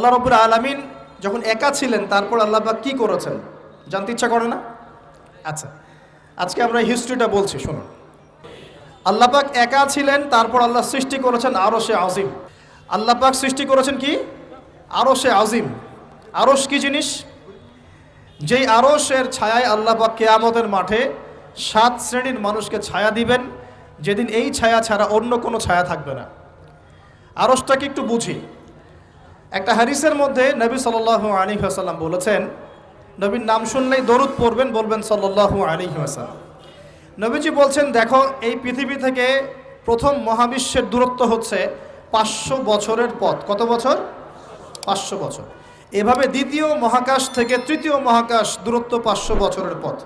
আল্লাহ রাব্বুল আলামিন যখন একা ছিলেন তারপর আল্লাহ পাক কি করেছেন জানতে ইচ্ছা করে না? আচ্ছা, আজকে আমরা হিস্ট্রিটা বলছি, শুনুন। আল্লাহ পাক একা ছিলেন, তারপর আল্লাহ সৃষ্টি করেছেন আরশে আজিম। আল্লাহ পাক সৃষ্টি করেছেন কি? আরশে আজিম। আরশ কি জিনিস? যেই আরশের ছায়ায় আল্লাহ পাক কিয়ামতের মাঠে 7 শ্রেণীর মানুষকে ছায়া দিবেন, যেদিন এই ছায়া ছাড়া অন্য কোনো ছায়া থাকবে না। আরশটাকে একটু বুঝি। একটা হাদিসের মধ্যে নবী সাল্লাল্লাহু আলাইহি ওয়াসাল্লাম বলেছেন, নবীর নাম শুনলেই দরুদ পড়বেন, বলবেন সাল্লাল্লাহু আলাইহি ওয়াসাল্লাম। নবীজি বলছেন, দেখো এই পৃথিবী থেকে প্রথম মহাবিশ্বের দূরত্ব হচ্ছে 500 বছরের পথ। কত বছর? 500 বছর। এভাবে দ্বিতীয় মহাকাশ থেকে তৃতীয় মহাকাশ দূরত্ব 500 বছরের পথ।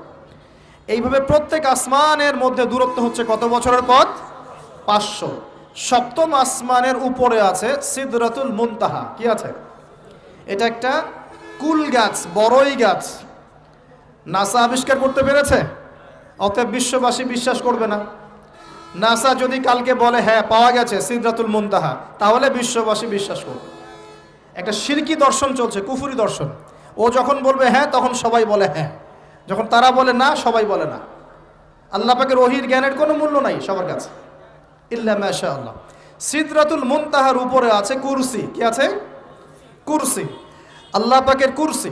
এইভাবে প্রত্যেক আসমানের মধ্যে দূরত্ব হচ্ছে কত বছরের পথ? 500। সপ্তম আসমানের উপরে আছে সিদরাতুল মুনতাহা। কি আছে? এটা একটা কুল গাছ, বড়ই গাছ। নাসা আবিষ্কার করতে পেরেছে, অতএব বিশ্ববাসী বিশ্বাস করবে না। নাসা যদি কালকে বলে হ্যাঁ পাওয়া গেছে সিদরাতুল মুনতাহা, তাহলে বিশ্ববাসী বিশ্বাস করবে। একটা শিরকি দর্শন চলছে, কুফরি দর্শন। ও যখন বলবে হ্যাঁ, তখন সবাই বলে হ্যাঁ, যখন তারা বলে না, সবাই বলে না। আল্লাহ পাকের ওহীর জ্ঞানের কোনো মূল্য নাই সবার কাছে, ইল্লা মাশাআল্লাহ। সিদরাতুল মুনতাহার উপরে আছে কুরসি। কি আছে? কুরসি। আল্লাহ পাকের কুরসি,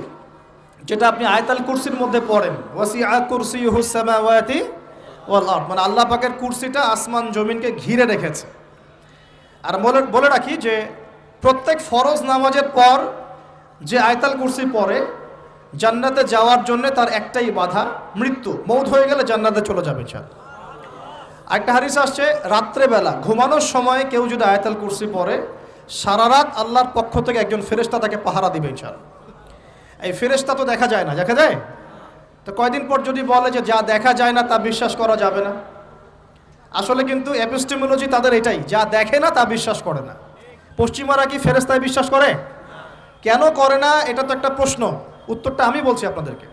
যেটা আপনি আয়াতুল কুরসির মধ্যে পড়েন, ওয়াসিআ কুরসিয়ুহুস সামাওয়াতি ওয়াল আরদ, মানে আল্লাহ পাকের কুরসিটা আসমান জমিনকে ঘিরে রেখেছে। আর বলে রাখি যে প্রত্যেক ফরজ নামাজের পর যে আয়াতুল কুরসি পড়ে, জান্নাতে যাওয়ার জন্য তার একটাই বাধা, মৃত্যু। মৌত হয়ে গেলে জান্নাতে চলে যাবে ইনশাআল্লাহ। একটা হাদিস আসছে, রাত্রেবেলা ঘুমানোর সময় কেউ যদি আয়াতুল কুরসি পড়ে, সারা রাত আল্লাহর পক্ষ থেকে একজন ফেরেশতা তাকে পাহারা দিবে ইনশাআল্লাহ। এই ফেরেশতা তো দেখা যায় না, দেখা যায়? তো কয়দিন পর যদি বলে যে যা দেখা যায় না তা বিশ্বাস করা যাবে না, আসলে কিন্তু এপিস্টেমোলজি তাদের এটাই, যা দেখে না তা বিশ্বাস করে না। পশ্চিমারা কি ফেরেশতায় বিশ্বাস করে? কেন করে না? এটা তো একটা প্রশ্ন, উত্তরটা আমি বলছি আপনাদেরকে।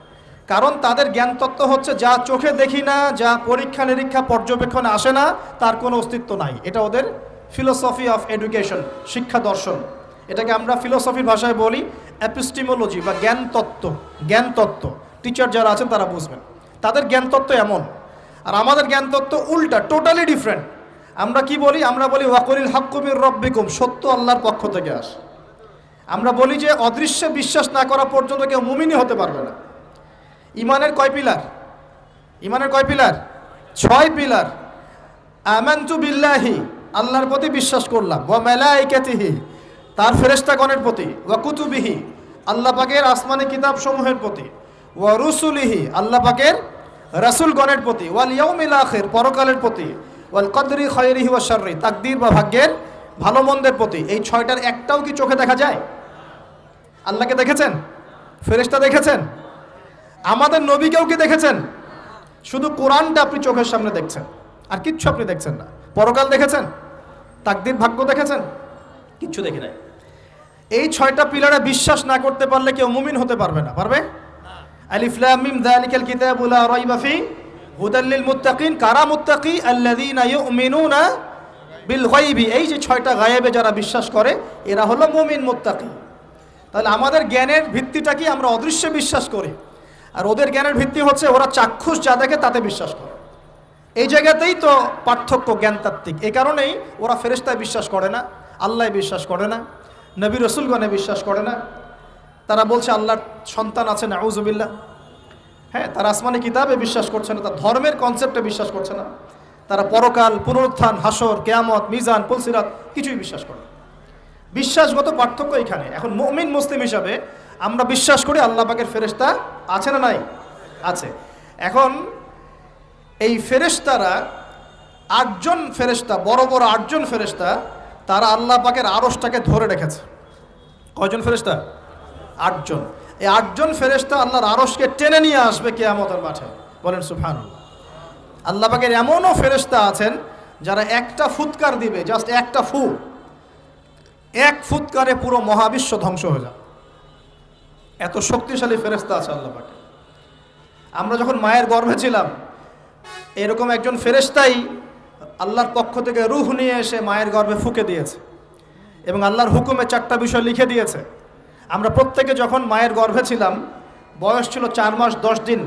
কারণ তাদের জ্ঞান তত্ত্ব হচ্ছে যা চোখে দেখি না, যা পরীক্ষা নিরীক্ষা পর্যবেক্ষণে আসে না, তার কোনো অস্তিত্ব নাই। এটা ওদের ফিলোসফি অফ এডুকেশন, শিক্ষা দর্শন। এটাকে আমরা ফিলোসফির ভাষায় বলি এপিস্টেমোলজি বা জ্ঞান তত্ত্ব। জ্ঞান তত্ত্ব টিচার যারা আছেন তারা বুঝবেন, তাদের জ্ঞান তত্ত্ব এমন। আর আমাদের জ্ঞান তত্ত্ব উল্টা, টোটালি ডিফারেন্ট। আমরা কি বলি? আমরা বলি ওয়াকুলিল হাক্কু মির রাব্বিকুম, সত্য আল্লাহর পক্ষ থেকে আসে। আমরা বলি যে অদৃশ্যে বিশ্বাস না করা পর্যন্ত কেউ মুমিনই হতে পারবে না। ইমানের কয় পিলার? ইমানের কয় পিলার? 6 পিলার। আমানতু বিল্লাহি, আল্লাহর প্রতি বিশ্বাস করলাম, ওয়া মালাইকাতিহি, তার ফেরেশতাগণের প্রতি, ওয়া কুতুবিহি, আল্লাহ পাকের আসমানি কিতাব সমূহের প্রতি, ওয়া রুসুলিহি, আল্লাহ পাকের রাসূলগণের প্রতি, ওয়াল ইয়াউমিল আখির, পরকালের প্রতি, ওয়াল কদরি খায়রিহি ওয়া শাররি, তাকদীর বা ভাগ্যের ভালো মন্দের প্রতি। এই 6টার একটাও কি চোখে দেখা যায়? আল্লাহকে দেখেছেন? ফেরেশতা দেখেছেন? আমাদের নবীকেও কি দেখেছেন? শুধু কোরআনটা আপনি চোখের সামনে দেখছেন, আর কিচ্ছু আপনি দেখছেন না। পরকাল দেখেছেন? তাকদীর, ভাগ্য দেখেছেন? কিচ্ছু দেখি নাই। এই 6টা পিলারে বিশ্বাস না করতে পারলে কেউ মুমিন হতে পারবে না। পারবে? আলিফ লাম মিম যালিকাল কিতাবু লা রাইবা ফি হুদাল লিল মুত্তাকিন। কারা মুত্তাকি? আল্লাযীনা ইউমিনুনা বিল গায়বি। এই যে 6টা গায়েবে যারা বিশ্বাস করে, এরা হলো মুমিন, মুত্তাকি। তাহলে আমাদের জ্ঞানের ভিত্তিটা কি? আমরা অদৃশ্যে বিশ্বাস করি। আর ওদের জ্ঞানের ভিত্তি হচ্ছে ওরা চাক্ষুষ যা দেখে তাতে বিশ্বাস করে। এই জায়গাতেই তো পার্থক্য জ্ঞানতাত্ত্বিক। এই কারণেই ওরা ফেরেশতায় বিশ্বাস করে না, আল্লাহ বিশ্বাস করে না, নবী রসুলগণে বিশ্বাস করে না। তারা বলছে আল্লাহর সন্তান আছে, নাউযুবিল্লাহ। হ্যাঁ, তারা আসমানি কিতাবে বিশ্বাস করছে না, তার ধর্মের কনসেপ্টে বিশ্বাস করছে না। তারা পরকাল, পুনরুত্থান, হাসর, কিয়ামত, মিজান, পুলসিরাত কিছুই বিশ্বাস করে না। বিশ্বাসগত পার্থক্য এখানে। এখন মুমিন মুসলিম হিসাবে আমরা বিশ্বাস করি আল্লাহ পাকের ফেরেশতা আছে না নাই? আছে। এখন এই ফেরেশতারা 8জন ফেরেশতা, বড় বড় 8জন ফেরেশতা, তারা আল্লাহ পাকের আরশটাকে ধরে রেখেছে। কয়জন ফেরেশতা? 8জন। এই 8জন ফেরেশতা আল্লাহর আরশকে টেনে নিয়ে আসবে কিয়ামতের মাঠে। বলেন সুবহানাল্লাহ। আল্লাহ পাকের এমনও ফেরেশতা আছেন যারা একটা ফুৎকার দিবে, জাস্ট একটা ফু, এক ফুৎকারে পুরো মহাবিশ্ব ধ্বংস হয়ে যাবে। এত শক্তিশালী ফেরেশতা আছে আল্লাহ পাকে। আমরা যখন মায়ের গর্ভে ছিলাম, এরকম একজন ফেরেশতাই আল্লাহর পক্ষ থেকে রূহ নিয়ে এসে মায়ের গর্ভে ফুঁকে দিয়েছে এবং আল্লাহর হুকুমে 4টা বিষয় লিখে দিয়েছে। আমরা প্রত্যেকে যখন মায়ের গর্ভে ছিলাম, বয়স ছিল 4 মাস 10 দিন।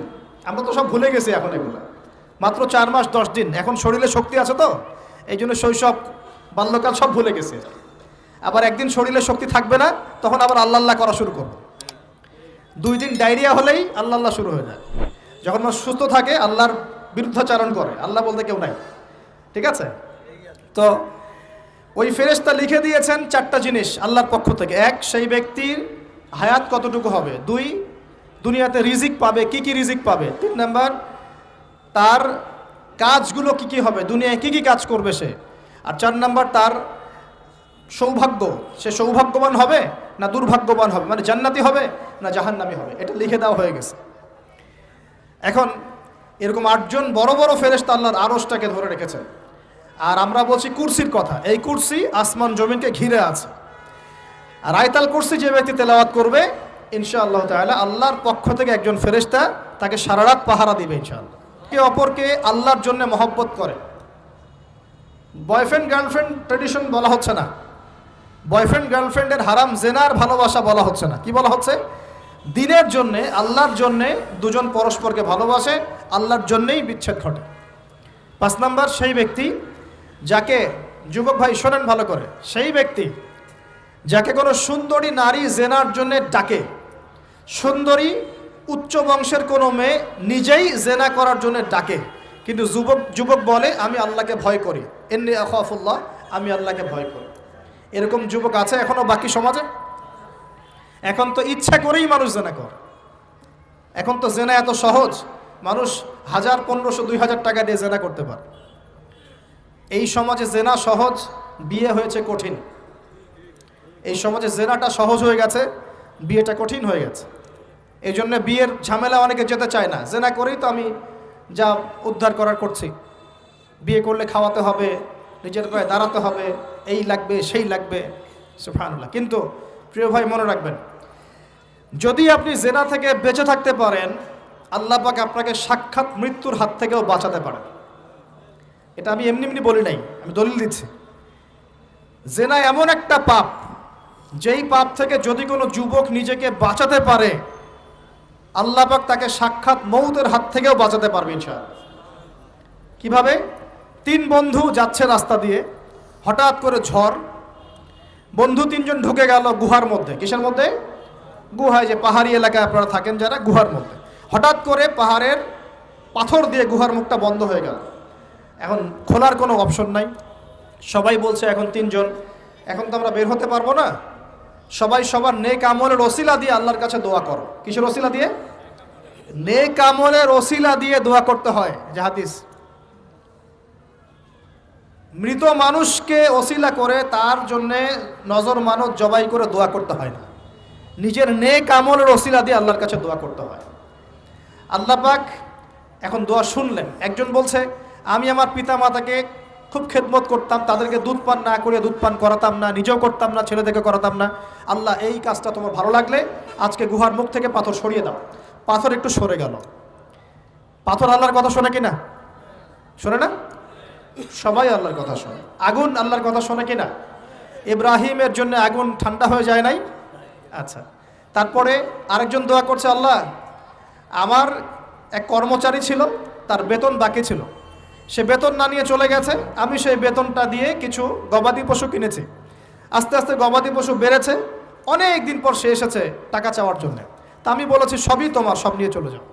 আমরা তো সব ভুলে গেছি এখন এগুলো, মাত্র 4 মাস 10 দিন। এখন শরীরে শক্তি আছে তো, এই জন্য শৈশব বাল্যকাল সব ভুলে গেছে। আবার একদিন শরীরে শক্তি থাকবে না, তখন আবার আল্লাহ আল্লাহ করা শুরু করবে। 2 দিন ডায়রিয়া হলেই আল্লাহ আল্লাহ শুরু হয়ে যায়। যখন মানুষ সুস্থ থাকে আল্লাহর বিরুদ্ধাচারণ করে, আল্লাহ বলতে কেউ নাই। ঠিক আছে? তো ওই ফেরেশতা লিখে দিয়েছেন 4টা জিনিস আল্লাহর পক্ষ থেকে। 1, সেই ব্যক্তির হায়াত কতটুকু হবে। 2, দুনিয়াতে রিজিক পাবে, কি কি রিজিক পাবে। 3 নাম্বার, তার কাজগুলো কি কি হবে, দুনিয়ায় কি কি কাজ করবে সে। আর 4 নাম্বার, তার সৌভাগ্য, সে সৌভাগ্যবান হবে না দুর্ভাগ্যবান হবে, মানে জান্নাতি হবে না জাহান্নামী হবে। এটা লিখে দেওয়া হয়ে গেছে। এখন এরকম 8 জন বড় বড় ফেরেশতা আল্লাহর আরশটাকে ধরে রেখেছেন। আর আমরা বলছি কুরসির কথা। এই কুরসি আসমান জমিনকে ঘিরে আছে। আর আয়াতুল কুরসি যে ব্যক্তি তেলাওয়াত করবে, ইনশাআল্লাহ তাআলা আল্লাহর পক্ষ থেকে একজন ফেরেশতা তাকে সারা রাত পাহারা দিবে ইনশাআল্লাহ। একে অপরকে আল্লাহর জন্য মহব্বত করে। বয়ফ্রেন্ড গার্লফ্রেন্ড ট্রেডিশন বলা হচ্ছে না, বয়ফ্রেন্ড গার্লফ্রেন্ডের হারাম জেনার ভালোবাসা বলা হচ্ছে না। কি বলা হচ্ছে? দিনের জন্যে, আল্লাহর জন্যে দুজন পরস্পরকে ভালোবাসে, আল্লাহর জন্যেই বিচ্ছেদ ঘটে। 5 নাম্বার, সেই ব্যক্তি যাকে, যুবক ভাই শোনেন ভালো করে, সেই ব্যক্তি যাকে কোনো সুন্দরী নারী জেনার জন্য ডাকে, সুন্দরী উচ্চ বংশের কোনো মেয়ে নিজেই জেনা করার জন্য ডাকে, কিন্তু যুবক বলে আমি আল্লাহকে ভয় করি, ইন্নী আখাফুল্লাহ, আমি আল্লাহকে ভয় করি। এরকম যুবক আছে এখনো বাকি সমাজে? এখন তো ইচ্ছা করেই মানুষ জেনা করে। এখন তো জেনা এত সহজ, মানুষ 1000, 1500, 2000 টাকা দিয়ে জেনা করতে পারে। এই সমাজে জেনা সহজ, বিয়ে হয়েছে কঠিন। এই সমাজে জেনাটা সহজ হয়ে গেছে, বিয়েটা কঠিন হয়ে গেছে। এই জন্য বিয়ের ঝামেলা অনেকে যেতে চায় না। জেনা করেই তো আমি যা উদ্ধার করার করছি। বিয়ে করলে খাওয়াতে হবে, নিজের পায়ে দাঁড়াতে হবে, এই লাগবে সেই লাগবে, সুবহানাল্লাহ। কিন্তু প্রিয় ভাই মনে রাখবেন, যদি আপনি জেনা থেকে বেঁচে থাকতে পারেন, আল্লাহ পাক আপনাকে সাক্ষাৎ মৃত্যুর হাত থেকেও বাঁচাতে পারেন। এটা আমি এমনি এমনি বলি নাই, আমি দলিল দিচ্ছি। জেনা এমন একটা পাপ, যেই পাপ থেকে যদি কোনো যুবক নিজেকে বাঁচাতে পারে, আল্লাহ পাক তাকে সাক্ষাৎ মৌতের হাত থেকেও বাঁচাতে পারবে ইনশাআল্লাহ। কিভাবে? 3 বন্ধু যাচ্ছে রাস্তা দিয়ে, হঠাৎ করে ঝড়, বন্ধু 3 জন ঢুকে গেল গুহার মধ্যে। কিসের মধ্যে? গুহায়, যে পাহাড়ি এলাকায় আপনারা থাকেন যারা, গুহার মধ্যে। হঠাৎ করে পাহাড়ের পাথর দিয়ে গুহার মুখটা বন্ধ হয়ে গেল। এখন খোলার কোনো অপশন নাই। সবাই বলছে এখন 3 জন, এখন তো আমরা বের হতে পারবো না, সবাই সবার নেক আমলের ওসিলা দিয়ে আল্লাহর কাছে দোয়া করো। কিসের ওসিলা দিয়ে? নেক আমলের ওসিলা দিয়ে দোয়া করতে হয়। যে হাদিস, মৃত মানুষকে ওসিলা করে তার জন্যে নজর মানত জবাই করে দোয়া করতে হয় না, নিজের নেক আমলের ওসিলা দিয়ে আল্লাহর কাছে দোয়া করতে হয়। আল্লাহ পাক এখন দোয়া শুনলেন। একজন বলছে আমি আমার পিতা মাতাকে খুব খেদমত করতাম, তাদেরকে দুধ পান না করে দুধ পান করাতাম না, নিজেও করতাম না, ছেলেদেরকে করাতাম না। আল্লাহ এই কাজটা তোমার ভালো লাগলে আজকে গুহার মুখ থেকে পাথর সরিয়ে দাও। পাথর একটু সরে গেল। পাথর আল্লাহর কথা শোনে কিনা? শোনে না? সবাই আল্লাহর কথা শোনে। আগুন আল্লাহর কথা শোনে কিনা? ইব্রাহিমের জন্য আগুন ঠান্ডা হয়ে যায় নাই? আচ্ছা, তারপরে আরেকজন দোয়া করছে, আল্লাহ আমার এক কর্মচারী ছিল, তার বেতন বাকি ছিল, সে বেতন না নিয়ে চলে গেছে, আমি সেই বেতনটা দিয়ে কিছু গবাদি পশু কিনেছি। আস্তে আস্তে গবাদি পশু বেড়েছে, অনেক দিন পর সে এসেছে টাকা চাওয়ার জন্য। তা আমি বলেছি সবই তোমার, সব নিয়ে চলে যাও।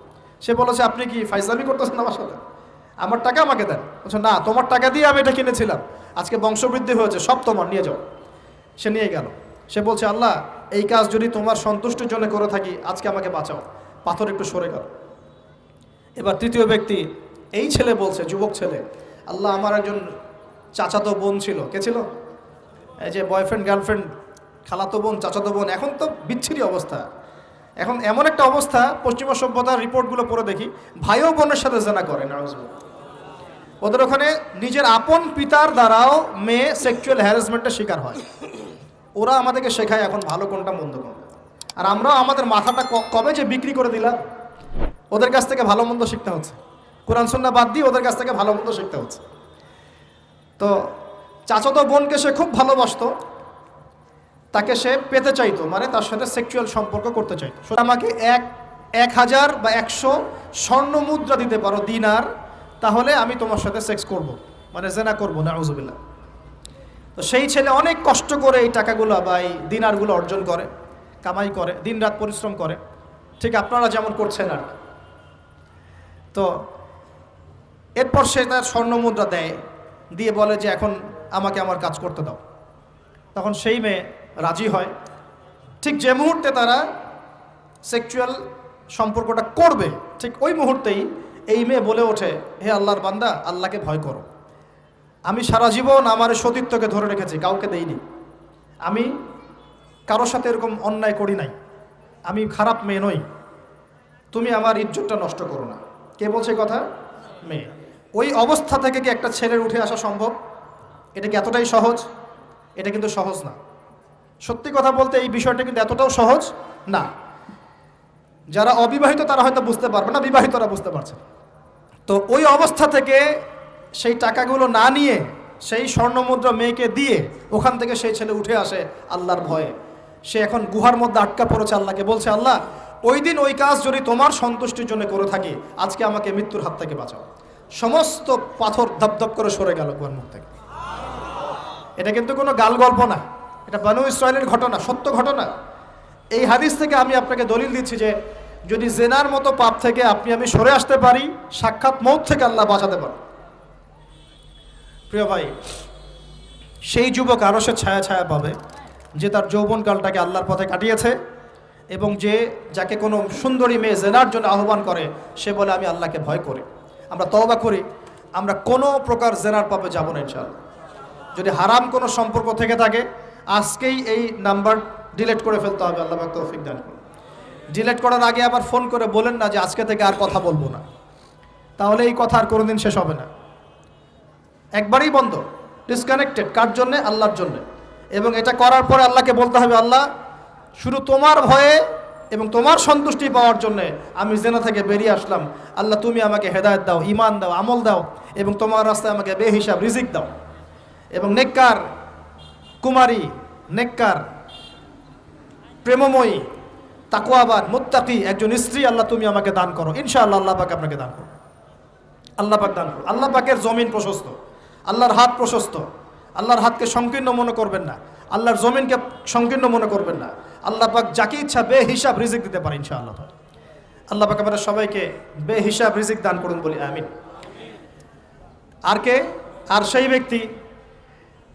সে বলেছে আপনি কি ফাইজলামি করতেছেন আমার সাথে? আমার টাকা আমাকে দেন। বলছে না, তোমার টাকা দিয়ে আমি এটা কিনেছিলাম, আজকে বংশবৃদ্ধি হয়েছে, সব তোমার, নিয়ে যাও। সে নিয়ে গেল। সে বলছে আল্লাহ এই কাজ যদি তোমার সন্তুষ্টির জন্য করে থাকি, আজকে আমাকে বাঁচাও। পাথর একটু সরে গেল। এবার তৃতীয় ব্যক্তি, এই ছেলে বলছে, যুবক ছেলে, আল্লাহ আমার একজন চাচাতো বোন ছিল। কে ছিল? এই যে বয়ফ্রেন্ড গার্লফ্রেন্ড, খালাতো বোন, চাচাতো বোন, এখন তো বিচ্ছিরি অবস্থা। এখন এমন একটা অবস্থা, পশ্চিমা সভ্যতার রিপোর্টগুলো পড়ে দেখি, ভাইও বোনের সাথে জেনা করে। ওদের ওখানে নিজের আপন পিতার দ্বারাও মেয়ে সেক্সুয়াল হ্যারাসমেন্টের শিকার হয়। ওরা আমাদেরকে শেখায় এখন ভালো কোনটা মন্দ কোনটা, আর আমরাও আমাদের মাথাটা কবে যে বিক্রি করে দিলাম। ওদের কাছ থেকে ভালো মন্দ শিখতে হচ্ছে, কোরআন সুন্নাহ বাদ দিয়ে ওদের কাছ থেকে ভালো মন্দ শিখতে হচ্ছে। তো চাচাতো বোনকে সে খুব ভালোবাসতো, তাকে সে পেতে চাইতো, মানে তার সাথে সেক্সুয়াল সম্পর্ক করতে চাইতো। আমাকে 1000 বা 100 স্বর্ণ মুদ্রা দিতে পারো, দিনার, তাহলে আমি তোমার সাথে সেক্স করব, মানে জেনা করবো, নাউজুবিল্লাহ। তো সেই ছেলে অনেক কষ্ট করে এই টাকাগুলো বা এই দিনারগুলো অর্জন করে, কামাই করে, দিনরাত পরিশ্রম করে, ঠিক আপনারা যেমন করছেন আর কি। তো এরপর সে তার স্বর্ণ মুদ্রা দেয়, দিয়ে বলে যে এখন আমাকে আমার কাজ করতে দাও। তখন সেই মেয়ে রাজি হয়। ঠিক যে মুহূর্তে তারা সেক্সুয়াল সম্পর্কটা করবে, ঠিক ওই মুহূর্তেই এই মেয়ে বলে ওঠে, হে আল্লাহর বান্দা, আল্লাহকে ভয় করো। আমি সারা জীবন আমার সতীত্বকে ধরে রেখেছি, কাউকে দেইনি, আমি কারোর সাথে এরকম অন্যায় করি নাই, আমি খারাপ মেয়ে নই, তুমি আমার ইজ্জতটা নষ্ট করো না। কে বলছে কথা? মেয়ে। ওই অবস্থা থেকে কি একটা ছেলের উঠে আসা সম্ভব? এটা কি এতটাই সহজ? এটা কিন্তু সহজ না। সত্যি কথা বলতে এই বিষয়টা কিন্তু এতটাও সহজ না। যারা অবিবাহিত তারা হয়তো বুঝতে পারবে না, বিবাহিতরা বুঝতে পারছে। তো ওই অবস্থা থেকে সেই টাকাগুলো না নিয়ে সেই স্বর্ণমুদ্রা মেয়েকে দিয়ে ওখান থেকে সেই ছেলে উঠে আসে আল্লাহর ভয়ে। সে এখন গুহার মধ্যে আটকা পড়েছে, আল্লাহকে বলছে, আল্লাহ ওই দিন ওই কাজ যদি তোমার সন্তুষ্টির জন্য করে থাকি, আজকে আমাকে মৃত্যুর হাত থেকে বাঁচাও। সমস্ত পাথর ধপধপ করে সরে গেল গুহার মুখ থেকে। এটা কিন্তু কোনো গাল গল্প না, এটা বানু ইসরায়েলের ঘটনা, সত্য ঘটনা। এই হাদিস থেকে আমি আপনাকে দলিল দিচ্ছি যে যদি জেনার মতো পাপ থেকে আমি সরে আসতে পারি, সাক্ষাৎ মৌত থেকে আল্লাহ বাঁচাতে পারে। প্রিয় ভাই, সেই যুবক আরশের ছায়া ছায়া পাবে যে তার যৌবনকালটাকে আল্লাহর পথে কাটিয়েছে, এবং যাকে কোনো সুন্দরী মেয়ে জেনার জন্য আহ্বান করে, সে বলে আমি আল্লাহকে ভয় করি। আমরা তওবা করি, আমরা কোনো প্রকার জেনার পাপে যাব না ইনশাআল্লাহ। যদি হারাম কোনো সম্পর্ক থেকে থাকে, আজকেই এই নাম্বার ডিলিট করে ফেলতে হবে। আল্লাহ পাক তৌফিক দান করুন। ডিলিট করার আগে আবার ফোন করে বলেন না যে আজকে থেকে আর কথা বলবো না, তাহলে এই কথা আর কোনোদিন শেষ হবে না। একবারই বন্ধ, ডিসকানেক্টেড। কার জন্যে? আল্লাহর জন্যে। এবং এটা করার পরে আল্লাহকে বলতে হবে, আল্লাহ শুধু তোমার ভয়ে এবং তোমার সন্তুষ্টি পাওয়ার জন্যে আমি জেনা থেকে বেরিয়ে আসলাম। আল্লাহ তুমি আমাকে হেদায়েত দাও, ঈমান দাও, আমল দাও, এবং তোমার রাস্তায় আমাকে বেহিসাব রিজিক দাও, এবং নেককার কুমারী, নেককার প্রেমময়ী, তাকওয়াবান, মুত্তাকি একজন স্ত্রী আল্লাহ তুমি আমাকে দান করো। ইনশাআল্লাহ আল্লাহ পাক আপনাকে দান করো। আল্লাহ পাক দান করো। আল্লাহ পাকের জমিন প্রশস্ত, আল্লাহর হাত প্রশস্ত। আল্লাহর হাতকে সংকীর্ণ মনে করবেন না, আল্লাহর জমিনকে সংকীর্ণ মনে করবেন না। আল্লাহ পাক যাকে ইচ্ছা বেহিসাব রিজিক দিতে পারে ইনশাআল্লাহ। আল্লাহ পাক আমাদের সবাইকে বেহিসাব রিজিক দান করুন বলি আমিন। আর কে? আর সেই ব্যক্তি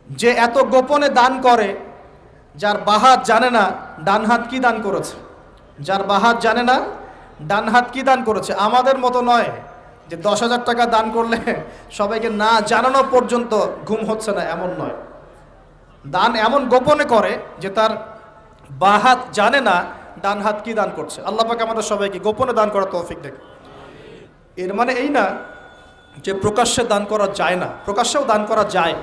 যে এত গোপনে দান করে, যার বাহাত জানে না ডান হাত কি দান করেছে, যার বাহাত জানে না ডান হাত কি দান করেছে। আমাদের মতো নয় যে 10,000 টাকা দান করলে সবাইকে না জানানো পর্যন্ত ঘুম হচ্ছে না, এমন নয়। দান এমন গোপনে করে যে তার বাহাত জানে না ডান হাত কি দান করছে। আল্লাহ পাক আমাদের সবাইকে গোপনে দান করার তৌফিক দেন। এর মানে এই না যে প্রকাশ্যে দান করা যায় না, প্রকাশ্যেও দান করা যায়।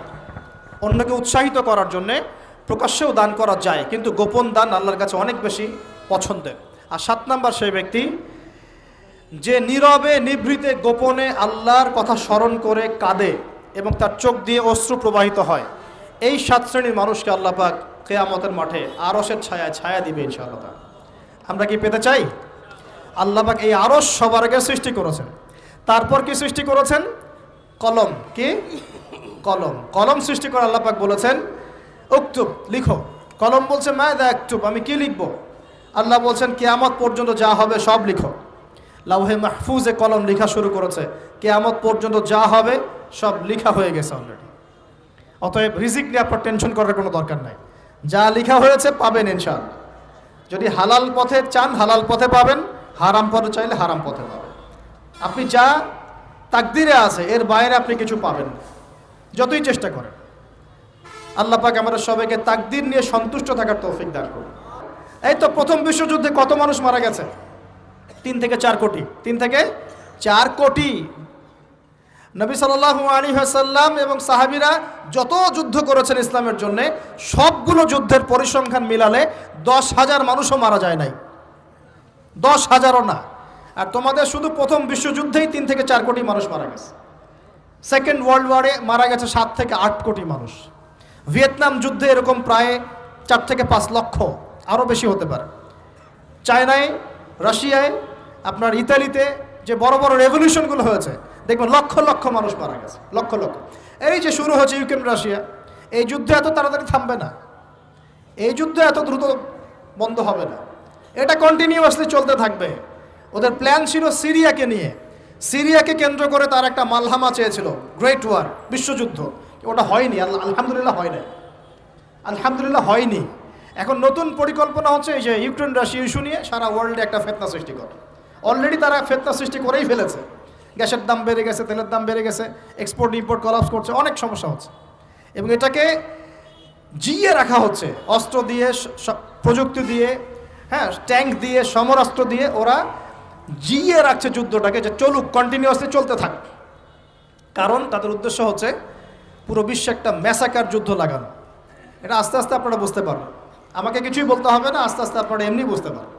অন্যকে উৎসাহিত করার জন্যে প্রকাশ্যেও দান করা যায়, কিন্তু গোপন দান আল্লাহর কাছে অনেক বেশি পছন্দের। আর 7 নাম্বার সেই ব্যক্তি যে নীরবে নিভৃতে গোপনে আল্লাহর কথা স্মরণ করে কাঁদে এবং তার চোখ দিয়ে অশ্রু প্রবাহিত হয়। এই 7 শ্রেণীর মানুষকে আল্লাহ পাক কিয়ামতের মাঠে আরশের ছায়া ছায়া দিবে ইনশাআল্লাহ। আমরা কি পেতে চাই? আল্লাহ পাক এই আরশ সবার আগে সৃষ্টি করেছেন। তারপর কি সৃষ্টি করেছেন? কলম। কি? কলম। কলম সৃষ্টি করে আল্লাহ পাক বলেছেন উকতুব, লিখো। কলম বলছে মাযা আকতুব, আমি কি লিখব? আল্লাহ বলছেন কিয়ামত পর্যন্ত যা হবে সব লিখো। লাউহে মাহফুজে কলম লেখা শুরু করেছে, কিয়ামত পর্যন্ত যা হবে সব লেখা হয়ে গেছে অলরেডি। অতএব রিজিক নিয়ে আপনার টেনশন করার কোনো দরকার নাই, যা লেখা হয়েছে পাবেন ইনশাআল্লাহ। যদি হালাল পথে চান হালাল পথে পাবেন, হারাম পথে চাইলে হারাম পথে পাবেন। আপনি যা তাকদিরে আছে এর বাইরে আপনি কিছু পাবেন না, যতই চেষ্টা করেন। আল্লাহ পাক আমাদের সবাইকে তাকদির নিয়ে সন্তুষ্ট থাকার তৌফিক দান করুন। এই তো প্রথম বিশ্বযুদ্ধে কত মানুষ মারা গেছে? 3 থেকে 4 কোটি। 3 থেকে 4 কোটি। নবী সাল্লাল্লাহু আলাইহি ওয়াসাল্লাম এবং সাহাবীরা যত যুদ্ধ করেছেন ইসলামের জন্য, সবগুলো যুদ্ধের পরিসংখ্যান মিলালে 10,000 মানুষও মারা যায় নাই, 10,000ও না। আর তোমাদের শুধু প্রথম বিশ্বযুদ্ধেই 3 থেকে 4 কোটি মানুষ মারা গেছে। সেকেন্ড ওয়ার্ল্ড ওয়ারে মারা গেছে 7 থেকে 8 কোটি মানুষ। ভিয়েতনাম যুদ্ধে এরকম প্রায় 4 থেকে 5 লক্ষ, আরও বেশি হতে পারে। চায়নায়, রাশিয়ায়, আপনার ইতালিতে যে বড় বড় রেভলিউশনগুলো হয়েছে, দেখবেন লক্ষ লক্ষ মানুষ মারা গেছে, লক্ষ লক্ষ। এই যে শুরু হয়েছে ইউক্রেন রাশিয়া, এই যুদ্ধ এত তাড়াতাড়ি থামবে না, এই যুদ্ধ এত দ্রুত বন্ধ হবে না, এটা কন্টিনিউয়াসলি চলতে থাকবে। ওদের প্ল্যান ছিল সিরিয়াকে নিয়ে, সিরিয়াকে কেন্দ্র করে তার একটা মালহামা চেয়েছিল, গ্রেট ওয়ার, বিশ্বযুদ্ধ। ওটা হয়নি, আলহামদুলিল্লাহ হয় না, আলহামদুলিল্লাহ হয়নি। এখন নতুন পরিকল্পনা হচ্ছে এই যে ইউক্রেন রাশিয়া ইস্যু নিয়ে সারা ওয়ার্ল্ডে একটা ফেতনা সৃষ্টি করে। অলরেডি তারা ফেতনা সৃষ্টি করেই ফেলেছে, গ্যাসের দাম বেড়ে গেছে, তেলের দাম বেড়ে গেছে, এক্সপোর্ট ইম্পোর্ট কলাপস করছে, অনেক সমস্যা হচ্ছে। এবং এটাকে জিয়ে রাখা হচ্ছে অস্ত্র দিয়ে, প্রযুক্তি দিয়ে, হ্যাঁ, ট্যাঙ্ক দিয়ে, সমরাস্ত্র দিয়ে ওরা জিয়ে রাখছে যুদ্ধটাকে, যে চলুক, কন্টিনিউয়াসলি চলতে থাক। কারণ তাদের উদ্দেশ্য হচ্ছে পুরো বিশ্বে একটা ম্যাসাকার যুদ্ধ লাগানো। এটা আস্তে আস্তে আপনারা বুঝতে পারবেন, আমাকে কিছুই বলতে হবে না, আস্তে আস্তে আপনারা এমনি বুঝতে পারবেন।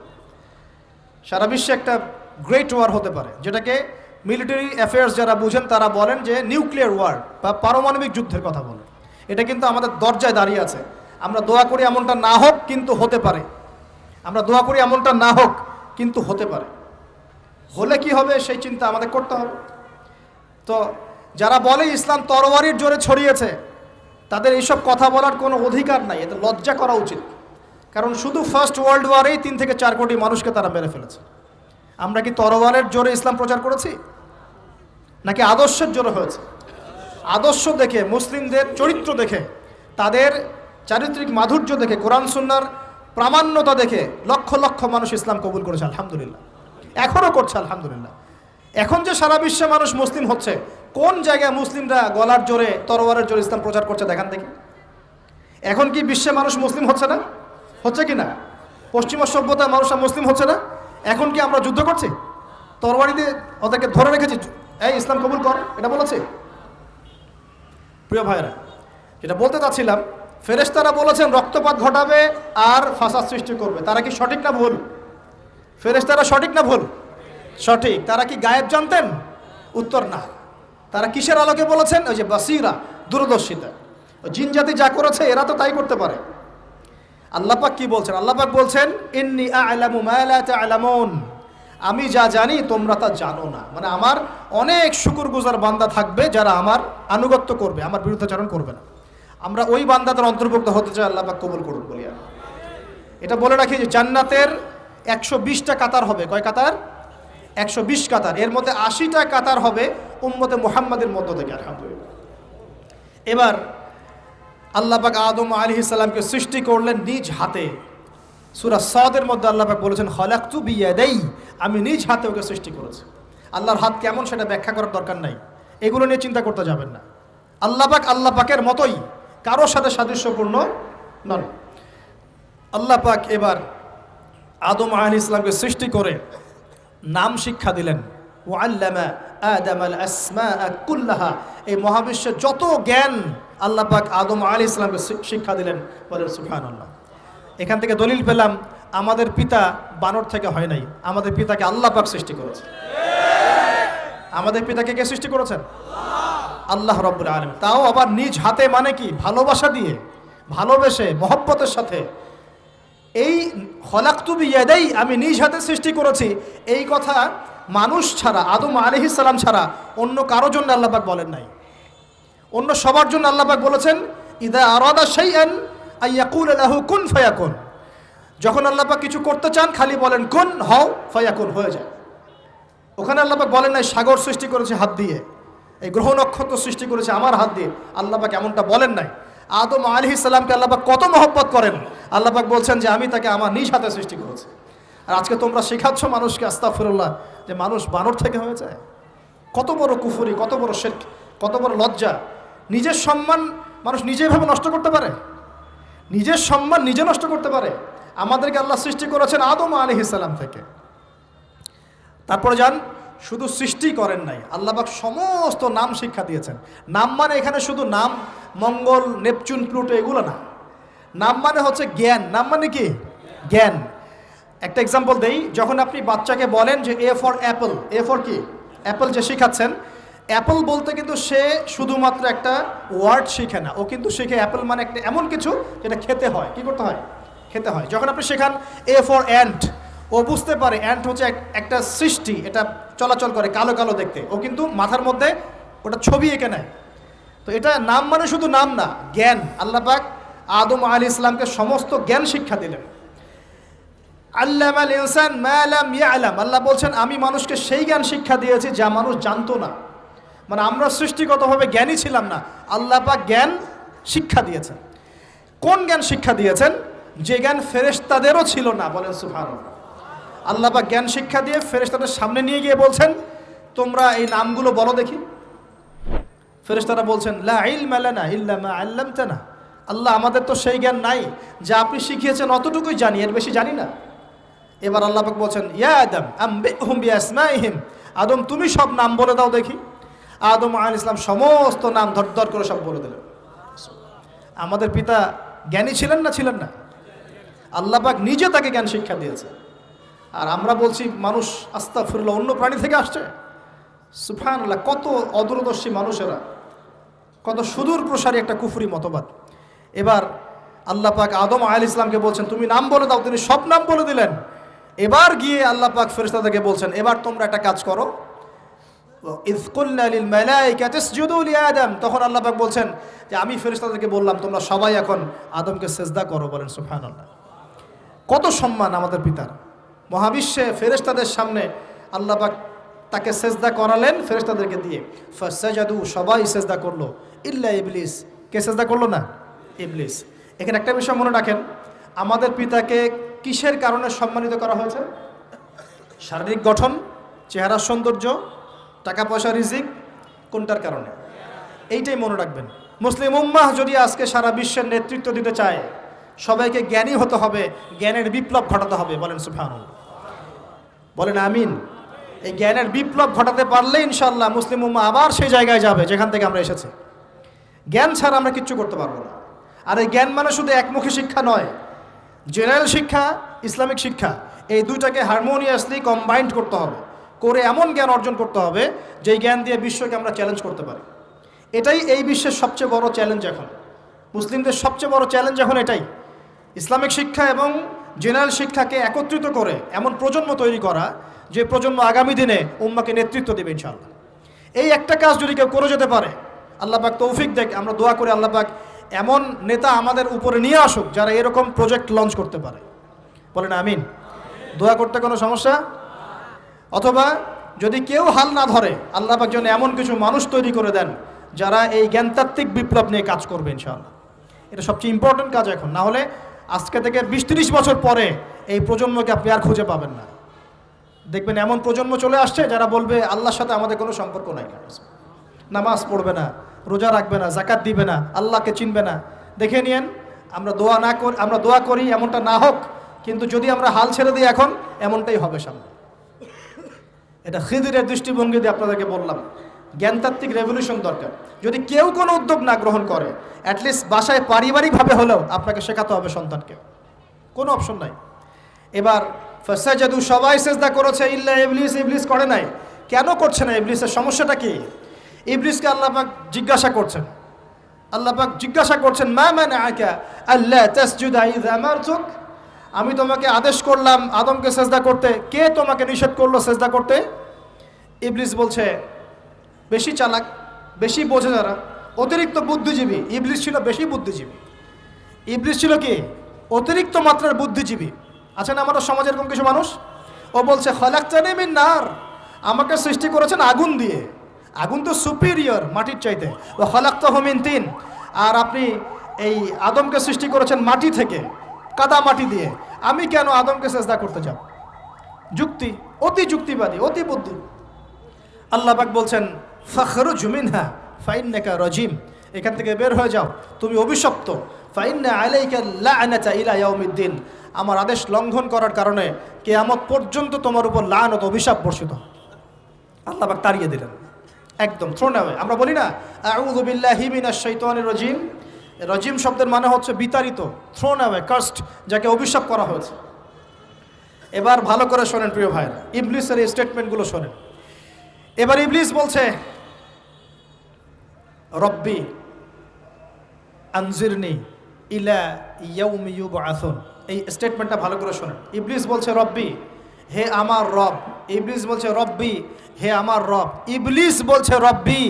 সারা বিশ্বে একটা গ্রেট ওয়ার হতে পারে, যেটাকে মিলিটারি অ্যাফেয়ার্স যারা বুঝেন তারা বলেন যে নিউক্লিয়ার ওয়ার বা পারমাণবিক যুদ্ধের কথা বলেন। এটা কিন্তু আমাদের দরজায় দাঁড়িয়ে আছে। আমরা দোয়া করি এমনটা না হোক, কিন্তু হতে পারে। আমরা দোয়া করি এমনটা না হোক, কিন্তু হতে পারে। হলে কি হবে সেই চিন্তা আমাদের করতে হবে। তো যারা বলে ইসলাম তরবারির জোরে ছড়িয়েছে, তাদের এইসব কথা বলার কোনো অধিকার নাই, এতে লজ্জা করা উচিত। কারণ শুধু ফার্স্ট ওয়ার্ল্ড ওয়ারেই 3 থেকে 4 কোটি মানুষকে তারা মেরে ফেলেছে। আমরা কি তরবারের জোরে ইসলাম প্রচার করেছি, নাকি আদর্শের জোরে হয়েছে? আদর্শ দেখে, মুসলিমদের চরিত্র দেখে, তাদের চারিত্রিক মাধুর্য দেখে, কোরআন সুন্নাহর প্রামাণ্যতা দেখে লক্ষ লক্ষ মানুষ ইসলাম কবুল করেছে, আলহামদুলিল্লাহ। এখনও করছে, আলহামদুলিল্লাহ। এখন যে সারা বিশ্বে মানুষ মুসলিম হচ্ছে, কোন জায়গায় মুসলিমরা গলার জোরে, তরবারের জোরে ইসলাম প্রচার করছে দেখান দেখি। এখন কি বিশ্বে মানুষ মুসলিম হচ্ছে না? হচ্ছে কি না? পশ্চিমা সভ্যতার মানুষরা মুসলিম হচ্ছে না? এখন কি আমরা যুদ্ধ করছি, তরবারি দিয়ে ওদেরকে ধরে রেখেছি, এই ইসলাম কবুল কর, এটা বলেছে? প্রিয় ভাইরা, যেটা বলতে চাচ্ছিলাম, ফেরেশতারা বলেছেন রক্তপাত ঘটাবে আর ফাসাদ সৃষ্টি করবে। তারা কি সঠিক না ভুল? ফেরেশতারা সঠিক না ভুল? সঠিক। তারা কি গায়েব জানতেন? উত্তর না। তারা কিসের আলোকে বলেছেন? ওই যে বাসিরা, দূরদর্শিতা। জিন জাতি যা করেছে এরা তো তাই করতে পারে। আল্লাহ পাক কি বলছেন? আল্লাহ পাক বলছেন ইন্নী আ'লামু মা লা তা'লামুন, আমি যা জানি তোমরা তা জানো না। মানে আমার অনেক শুকরগুজার বান্দা থাকবে যারা আমার আনুগত্য করবে, আমার বিরুদ্ধাচরণ করবে না। আমরা ওই বান্দাদের অন্তর্ভুক্ত হতে চাই, আল্লাহ পাক কবুল করুন বলি। এটা বলে রাখি যে জান্নাতের 120টা কাতার হবে। কয় কাতার? 120 কাতার। এর মধ্যে 80টা কাতার হবে উম্মতে মুহাম্মাদের মধ্য থেকে, আলহামদুলিল্লাহ। এবার আল্লাহ পাক আদম আলাইহিস সালামকে সৃষ্টি করলেন নিজ হাতে। সূরা সাদের মধ্যে আল্লাহ পাক বলেছেন খালাকতু বিয়াদাই, আমি নিজ হাতে ওকে সৃষ্টি করেছি। আল্লাহর হাত কেমন সেটা ব্যাখ্যা করার দরকার নাই, এগুলো নিয়ে চিন্তা করতে যাবেন না। আল্লাহ পাকের মতোই, কারোর সাথে সাদৃশ্যপূর্ণ নন। আল্লাহ পাক এবার আদম আলাইহিস সালামকে সৃষ্টি করে নাম শিক্ষা দিলেন। ওয়াল্লামা আদামাল আসমাআ কুল্লাহা, এই মহাবিশ্বের যত জ্ঞান আল্লাহ পাক আদম আলাইহিস সালামকে শিক্ষা দিলেন। বলেন সুবহানাল্লাহ। এখান থেকে দলিল পেলাম আমাদের পিতা বানর থেকে হয় নাই, আমাদের পিতাকে আল্লাহ পাক সৃষ্টি করেছে। আমাদের পিতাকে কে সৃষ্টি করেছেন? আল্লাহ রাব্বুল আলামিন। তাও আবার নিজ হাতে, মানে কি? ভালোবাসা দিয়ে, ভালোবেসে, মহব্বতের সাথে। এই খলাকতু বিয়াদাই, আমি নিজ হাতে সৃষ্টি করেছি, এই কথা মানুষ ছাড়া, আদম আলাইহিস সালাম ছাড়া অন্য কারোর জন্য আল্লাহ পাক বলেন নাই। অন্য সবার জন্য আল্লাহ পাক বলেছেন ইদা আরাদা শাইআন আইয়াকুল লাহু কুন ফায়াকুন। যখন আল্লাহ পাক কিছু করতে চান খালি বলেন কুন, হও, ফায়াকুন, হয়ে যায়। ওখানে আল্লাহ পাক বলেন নাই সাগর সৃষ্টি করেছে হাত দিয়ে, এই গ্রহ নক্ষত্র সৃষ্টি করেছে আমার হাত দিয়ে। আল্লাহ পাক এমনটা বলেন নাই। আদম আলাইহিস সালামকে আল্লাহ পাক কত মহব্বত করেন, আল্লাহ পাক বলছেন যে আমি তাকে আমার নিজ হাতে সৃষ্টি করেছি। আর আজকে তোমরা শেখাচ্ছ মানুষকে, আস্তাগফিরুল্লাহ, যে মানুষ বানর থেকে হয়ে যায়। কত বড় কুফরি, কত বড় শিরক, কত বড় লজ্জা। নিজের সম্মান মানুষ নিজেভাবে নষ্ট করতে পারে, নিজের সম্মান নিজে নষ্ট করতে পারে। আমাদেরকে আল্লাহ সৃষ্টি করেছেন আদম আলাইহিস সালাম থেকে। তারপরে যান, শুধু সৃষ্টি করেন নাই, আল্লাহ পাক সমস্ত নাম শিক্ষা দিয়েছেন। নাম মানে এখানে শুধু নাম, মঙ্গল, নেপচুন, প্লুটো এগুলো না। নাম মানে হচ্ছে জ্ঞান। নাম মানে কি? জ্ঞান। একটা এক্সাম্পল দেই। যখন আপনি বাচ্চাকে বলেন যে A for Apple, A for কি? অ্যাপল যে শেখাচ্ছেন, অ্যাপল বলতে কিন্তু সে শুধুমাত্র একটা ওয়ার্ড শিখে না, ও কিন্তু শিখে অ্যাপল মানে একটা এমন কিছু যেটা খেতে হয়। কি করতে হয়? খেতে হয়। যখন আপনি শেখান এ ফর অ্যান্ট, ও বুঝতে পারে অ্যান্ট হচ্ছে একটা সৃষ্টি, এটা চলাচল করে কালো কালো দেখতে, ও কিন্তু মাথার মধ্যে ওটা ছবি এঁকে নেয়। তো এটা নাম মানে শুধু নাম না, জ্ঞান। আল্লাহ পাক আদম আলাইহিস সালামকে সমস্ত জ্ঞান শিক্ষা দিলেন। আল্লামাল ইনসান মা লাম ইয়ালাম, আল্লাহ বলছেন আমি মানুষকে সেই জ্ঞান শিক্ষা দিয়েছি যা মানুষ জানতো না। মানে আমরা সৃষ্টিগতভাবে জ্ঞানী ছিলাম না, আল্লাহ পাক জ্ঞান শিক্ষা দিয়েছেন। কোন জ্ঞান শিক্ষা দিয়েছেন? যে জ্ঞান ফেরেশতাদেরও ছিল না। বলেন সুবহানাল্লাহ। আল্লাহ পাক জ্ঞান শিক্ষা দিয়ে ফেরেশতাদের সামনে নিয়ে গিয়ে বলছেন তোমরা এই নামগুলো বলো দেখি। ফেরেশতারা বলছেন লা ইলমা লানা ইল্লা মা আল্লামতানা, আল্লাহ আমাদের তো সেই জ্ঞান নাই, যা আপনি শিখিয়েছেন অতটুকুই জানি, এর বেশি জানি না। এবার আল্লাহ পাক বলছেন ইয়া আদম আম্বিহুম বিআসমাইহিম, আদম তুমি সব নাম বলে দাও দেখি। আদম আলাইহিস সালাম সমস্ত নাম ধর করে সব বলে দিলেন। আমাদের পিতা জ্ঞানী ছিলেন না? ছিলেন না? আল্লাহ পাক নিজে তাকে জ্ঞান শিক্ষা দিয়েছে। আর আমরা বলছি মানুষ আস্তাগফিরুল্লাহ অন্য প্রাণী থেকে আসছে। সুবহানাল্লাহ, কত অদূরদর্শী মানুষেরা, কত সুদূর প্রসারী একটা কুফরি মতবাদ। এবার আল্লাহ পাক আদম আলাইহিস সালামকে বলছেন তুমি নাম বলে দাও, তিনি সব নাম বলে দিলেন। এবার গিয়ে আল্লাহ পাক ফেরেশতাদেরকে বলছেন এবার তোমরা একটা কাজ করো, ইয কুলনা লিল মালাইকাতি ইসজুদু লি আদম, তখন আল্লাহ পাক বলছেন যে আমি ফেরেশতাদেরকে বললাম তোমরা সবাই এখন আদমকে সিজদা করো। বলেন সুবহানাল্লাহ। কত সম্মান আমাদের পিতার। মহাবিশ্বে ফেরেশতাদের সামনে আল্লাহ পাক তাকে সিজদা করালেন ফেরেশতাদেরকে দিয়ে। ফাসাজাদু, সবাই সিজদা করলো, ইল্লা ইবলিস। কে সিজদা করলো না? ইবলিস। এখানে একটা বিষয় মনে রাখেন, আমাদের পিতাকে কিসের কারণে সম্মানিত করা হয়েছে? শারীরিক গঠন, চেহারার সৌন্দর্য, টাকা পয়সা, রিজিক, কোনটার কারণে? এইটাই মনে রাখবেন। মুসলিম উম্মাহ যদি আজকে সারা বিশ্বের নেতৃত্ব দিতে চায়, সবাইকে জ্ঞানী হতে হবে, জ্ঞানের বিপ্লব ঘটাতে হবে। বলেন সুবহানাল্লাহ, বলেন আমিন। এই জ্ঞানের বিপ্লব ঘটাতে পারলে ইনশাআল্লাহ মুসলিম উম্মাহ আবার সেই জায়গায় যাবে যেখান থেকে আমরা এসেছি। জ্ঞান ছাড়া আমরা কিচ্ছু করতে পারবো না। আর এই জ্ঞান মানে শুধু একমুখী শিক্ষা নয়, জেনারেল শিক্ষা, ইসলামিক শিক্ষা, এই দুইটাকে হারমোনিয়াসলি কম্বাইন্ড করতে হবে, করে এমন জ্ঞান অর্জন করতে হবে যেই জ্ঞান দিয়ে বিশ্বকে আমরা চ্যালেঞ্জ করতে পারি। এটাই এই বিশ্বের সবচেয়ে বড় চ্যালেঞ্জ এখন, মুসলিমদের সবচেয়ে বড় চ্যালেঞ্জ এখন এটাই। ইসলামিক শিক্ষা এবং জেনারেল শিক্ষাকে একত্রিত করে এমন প্রজন্ম তৈরি করা যে প্রজন্ম আগামী দিনে উম্মাকে নেতৃত্ব দেবে ইনশাআল্লাহ। এই একটা কাজ যদি কেউ করে যেতে পারে, আল্লাহ পাক তৌফিক দেখ, আমরা দোয়া করি আল্লাহ পাক এমন নেতা আমাদের উপরে নিয়ে আসুক যারা এরকম প্রজেক্ট লঞ্চ করতে পারে। বলেন আমিন। দোয়া করতে কোনো সমস্যা? অথবা যদি কেউ হাল না ধরে, আল্লাহ পাক যেন এমন কিছু মানুষ তৈরি করে দেন যারা এই জ্ঞানতাত্ত্বিক বিপ্লব নিয়ে কাজ করবে ইনশাআল্লাহ। এটা সবচেয়ে ইম্পর্টেন্ট কাজ এখন, না হলে আজকে থেকে 20-30 বছর পরে এই প্রজন্মকে আপনি আর খুঁজে পাবেন না। দেখবেন এমন প্রজন্ম চলে আসছে যারা বলবে আল্লাহর সাথে আমাদের কোনো সম্পর্ক নাই, নামাজ পড়বে না, রোজা রাখবে না, যাকাত দিবে না, আল্লাহকে চিনবে না। দেখে নিয়েন, আমরা দোয়া করি এমনটা না হোক, কিন্তু যদি আমরা হাল ছেড়ে দিই এখন এমনটাই হবে সামনে। এটা খিদিরের দৃষ্টিভঙ্গি দিয়ে আপনাদেরকে বললাম, জ্ঞানতাত্ত্বিক রেভলিউশন দরকার। যদি কেউ কোনো উদ্যোগ না গ্রহণ করে, অ্যাটলিস্ট বাসায় পারিবারিকভাবে হলেও আপনাকে শেখাতে হবে সন্তানকে, কোনো অপশন নাই। এবার ফাসাজাদু, সবাই সিজদা করেছে ইল্লা ইবলিস, ইবলিস করে নাই। কেন করছে না? ইবলিসের সমস্যাটা কি? ইবলিসকে আল্লাহ পাক জিজ্ঞাসা করছেন, আল্লাহ পাক জিজ্ঞাসা করছেন মা মানাআকা আল্লা তাসজুদা ইযা আমারতুক, আমি তোমাকে আদেশ করলাম আদমকে সিজদা করতে, কে তোমাকে নিষেধ করলো সিজদা করতে? ইবলিস বলছে বেশি চালাক, বেশি বোঝে যারা, অতিরিক্ত বুদ্ধিজীবী। ইবলিস ছিল বেশি বুদ্ধিজীবী। ইবলিস ছিল কি? অতিরিক্ত মাত্রার বুদ্ধিজীবী। আছে না আমাদের সমাজের এরকম কিছু মানুষ? ও বলছে খালাকতানি মিন নার, আমাকে সৃষ্টি করেছেন আগুন দিয়ে, আগুন তো সুপিরিয়র মাটির চাইতে। ও খালাকতাহু মিন তিন, আর আপনি এই আদমকে সৃষ্টি করেছেন মাটি থেকে, কাদা মাটি দিয়ে, আমি কেন আদমকে সিজদা করতে যাব? যুক্তি, অতি যুক্তিবাদী, অতি বুদ্ধি। আল্লাহ পাক বলছেন ফাখরুজ মিনহা ফাইন্নাকা রাজিম, এখান থেকে বের হয়ে যাও, তুমি অভিশপ্ত। ফাইন্না আলাইকা লা'নাতা ইলা ইয়াউমিদ্দিন, আমার আদেশ লঙ্ঘন করার কারণে কিয়ামত পর্যন্ত তোমার উপর লানত, অভিশাপ বর্ষিত। আল্লাহ পাক তাড়িয়ে দিলেন, একদম থ্রোন অ্যাওয়ে। আমরা বলি না আউযু বিল্লাহি মিনাশ শাইতানির রাজিম, রাজিম শব্দের মানে হচ্ছে বিতাড়িত, থ্রোন অ্যাওয়ে, কার্সড, যাকে অভিশাপ করা হয়েছে। এবার ভালো করে শোনেন প্রিয় ভাইরা, ইবলিসের এই স্টেটমেন্টগুলো শোনেন। এবার ইবলিস বলছে রব্বি আনজিরনি ইলা ইয়াউমি ইউবআসুন। এই স্টেটমেন্টটা ভালো করে শোনেন। ইবলিস বলছে রব্বি, হে আমার রব। ইবলিস বলছে রব্বি, হে আমার রব। ইবলিস বলছে রব্বি,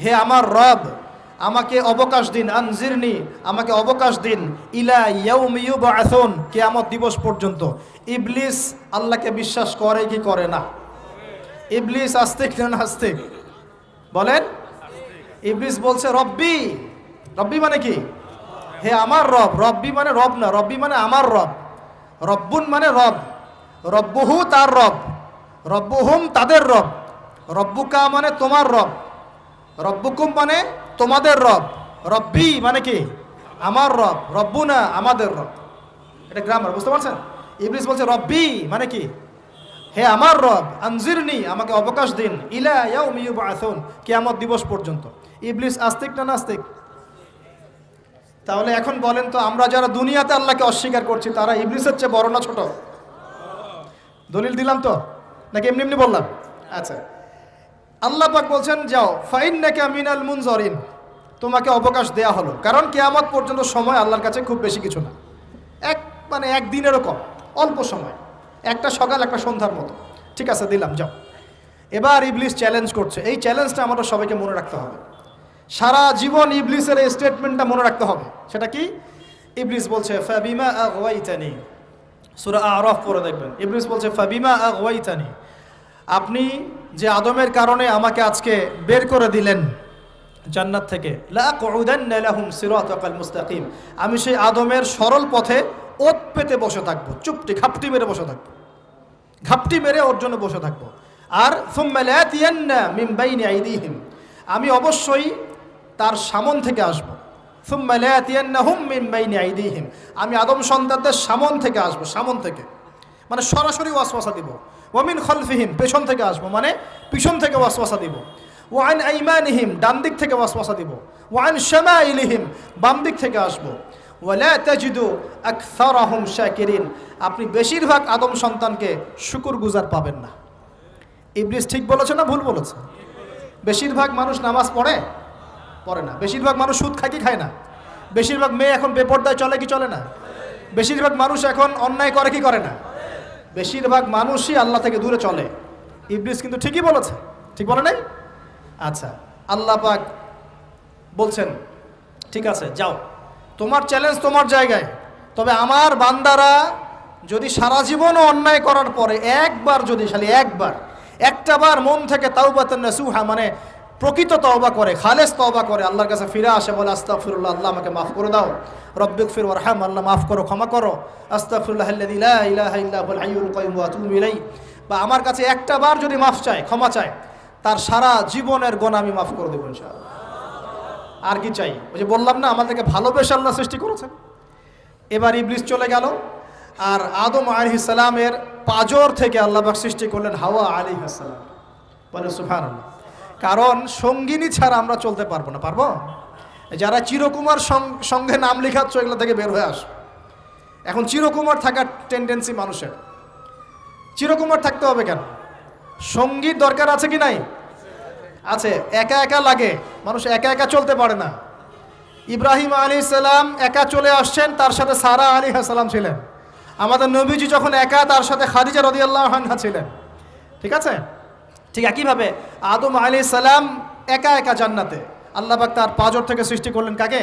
হে আমার রব, আমাকে অবকাশ দিন, আনজিরনি, আমাকে অবকাশ দিন, ইলা ইয়াউমি ইউবআসুন, কিয়ামত দিবস পর্যন্ত। ইবলিস আল্লাহকে বিশ্বাস করে কি করে না? ইবলিস আস্তিক না নাস্তিক বলেন? ইবলিস বলছে রব্বি। রব্বি মানে কি? হে আমার রব। রব্বি মানে রব না, রব্বি মানে আমার রব। রব্বুন মানে রব, রব্বুহু তার রব, রব্বুহুম তাদের রব, রব্বুকা মানে তোমার রব, রব্বুকুম মানে তোমাদের রব, রব্বি মানে কি? আমার রব, রব্বুনা আমাদের রব। এটা গ্রামার, বুঝতে পারছেন? ইবলিস বলছে রব্বি মানে কি? হে আমার রব, আনজিরনি, আমাকে অবকাশ দিন, ইলা ইয়াউমি ইউবআসুন, কিয়ামত দিবস পর্যন্ত। ইবলিস আস্তিক না নাস্তিক? তাহলে এখন বলেন তো, আমরা যারা দুনিয়াতে আল্লাহকে অস্বীকার করছি তারা ইবলিসের চেয়ে বড় না ছোট? দলিল দিলাম তো, নাকি এমনি এমনি বললাম? আচ্ছা, আল্লাহ পাক বলছেন যাও, ফাইন্নাকা মিনাল মুনজারিন, তোমাকে অবকাশ দেয়া হলো, কারণ কিয়ামত পর্যন্ত সময় আল্লাহর কাছে খুব বেশি কিছু না। একদিনেরও কম, অল্প সময়, একটা সকাল একটা সন্ধ্যার মতো। ঠিক আছে, দিলাম, যাও। এবার ইবলিস চ্যালেঞ্জ করছে। এই চ্যালেঞ্জটা আমাদের সবাইকে মনে রাখতে হবে। সারা জীবন ইবলিসের এই স্টেটমেন্টটা মনে রাখতে হবে। সেটা কি? ইবলিস বলছে ফাবিমা আগওয়াইতানি, সূরা আরাফ পড়ে দেখবেন। ইবলিস বলছে ফাবিমা আগওয়াইতানি, আপনি যে আদমের কারণে আমাকে আজকে বের করে দিলেন জান্নাত থেকে, লাআকুদান্না লাহুম সিরাতাকাল মুস্তাকিম, আমি সেই আদমের সরল পথে ওত পেতে বসে থাকবো, চুপটি ঘাপটি মেরে বসে থাকবো, ঘাপটি মেরে ওর জন্য বসে থাকবো। আর সুম্মা লাতিয়ান্না মিন বাইনি আইদিহিম, আমি অবশ্যই তার সামন থেকে আসবো। সুম্মা লাতিয়ান্নাহুম মিন বাইনি আইদিহিম, আমি আদম সন্তানদের সামন থেকে আসবো, সামন থেকে মানে সরাসরি ওয়াসওয়াসা দিব। ওয়া মিন খালফিহিম, পেছন থেকে আসবো মানে পিছন থেকে ওয়াসওয়াসা দিব। ওয়া আন আইমানিহিম, ডান দিক থেকে ওয়াসওয়াসা দিব। ওয়া আন শামাইলিহিম, বাম দিক থেকে আসবো। ওয়ালা তাজিদু আকসারাহুম শাকিরিন, আপনি বেশিরভাগ আদম সন্তানকে শুকরগুজার পাবেন না। ইবলিস ঠিক বলেছে না ভুল বলেছে? বেশিরভাগ মানুষ নামাজ পড়ে না। বেশিরভাগ মানুষ সুদ খায় কি খায় না? বেশিরভাগ মেয়ে এখন বেপরদায় চলে কি চলে না? বেশিরভাগ মানুষ এখন অন্যায় করে কি করে না? বেশিরভাগ মানুষই আল্লাহ থেকে দূরে চলে। ইবলিস কিন্তু ঠিকই বলেছে, ঠিক বলে নাই? আচ্ছা, আল্লাহ পাক বলছেন ঠিক আছে, যাও, তোমার চ্যালেঞ্জ তোমার জায়গায়। তবে আমার বান্দারা যদি সারা জীবনও অন্যায় করার পরে একবার, যদি খালি একটাবার মন থেকে তাওবাতান নাসুহা মানে প্রকৃত তওবা করে, খালেস তওবা করে, আল্লাহর কাছে ফিরে আসে, বলে আস্তাগফিরুল্লাহ, আল্লাহ আমাকে মাফ করে দাও, রব্বিগফির ওয়ারহাম, আল্লাহ মাফ করো, ক্ষমা করো, আস্তাগফিরুল্লাহাল্লাযী লা ইলাহা ইল্লা হুয়াল হাইয়ুল কাইয়্যুম ওয়া আতুবু ইলাইহি, বা আমার কাছে একটাবার যদি মাফ চায়, ক্ষমা চায়, তার সারা জীবনের গুনাহ আমি মাফ করে দেব ইনশাআল্লাহ। আর কি চাই? ওই যে বললাম না, আমাদেরকে ভালোবেসে আল্লাহ সৃষ্টি করেছেন। এবার ইবলিস চলে গেল, আর আদম আলাইহিস সালামের পাজর থেকে আল্লাহ পাক সৃষ্টি করলেন হাওয়া আলাইহিস সালাম। বলে সুবহানাল্লাহ। কারণ সঙ্গিনী ছাড়া আমরা চলতে পারবো না। পারবো? যারা চিরকুমার সঙ্গে নাম লেখাচ্ছ, এগুলো থেকে বের হয়ে আস। এখন চিরকুমার থাকার টেন্ডেন্সি মানুষের। চিরকুমার থাকতে হবে কেন? সঙ্গীর দরকার আছে কি নাই? আছে। একা একা লাগে, মানুষ একা একা চলতে পারে না। ইব্রাহিম আলাইহিস সালাম একা চলে আসছেন, তার সাথে সারা আলাইহিস সালাম ছিলেন। আমাদের নবীজি যখন একা, তার সাথে খাদিজা রাদিয়াল্লাহু আনহা ছিলেন। ঠিক আছে? ঠিক একইভাবে আদম আলাইহিস সালাম একা একা জান্নাতে, আল্লাহ পাক তার পাঁজর থেকে সৃষ্টি করলেন কাকে?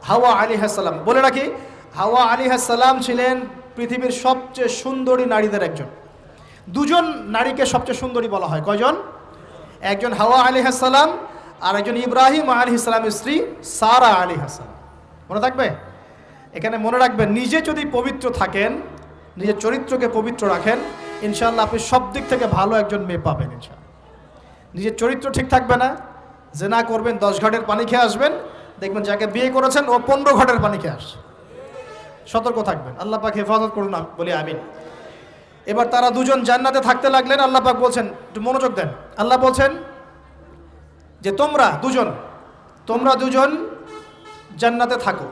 হাওয়া আলাইহিস সালাম। বলে রাখি, হাওয়া আলাইহিস সালাম ছিলেন পৃথিবীর সবচেয়ে সুন্দরী নারীদের একজন। দুজন নারীকে সবচেয়ে সুন্দরী বলা হয়। কয়জন? একজন হাওয়া আলাইহিস সালাম, আর একজন ইব্রাহিম আলাইহিস সালামের স্ত্রী সারা আলাইহিস সালাম। মনে থাকবে? এখানে মনে রাখবেন, নিজে যদি পবিত্র থাকেন, নিজের চরিত্রকে পবিত্র রাখেন, ইনশাআল্লাহ আপনি সব দিক থেকে ভালো একজন মেয়ে পাবেন ইনশাআল্লাহ। নিজের চরিত্র ঠিক থাকবে না, জেনা করবেন, 10 ঘাটের পানি খেয়ে আসবেন, দেখবেন যাকে বিয়ে করেছেন ও 15 ঘাটের পানি খেয়ে আসছে। সতর্ক থাকবেন। আল্লাহ পাক হেফাজত করুন, বলি আমিন। এবার তারা দুজন জান্নাতে থাকতে লাগলেন। আল্লাহ পাক বলছেন, একটু মনোযোগ দেন, আল্লাহ বলছেন যে তোমরা দুজন জান্নাতে থাকো।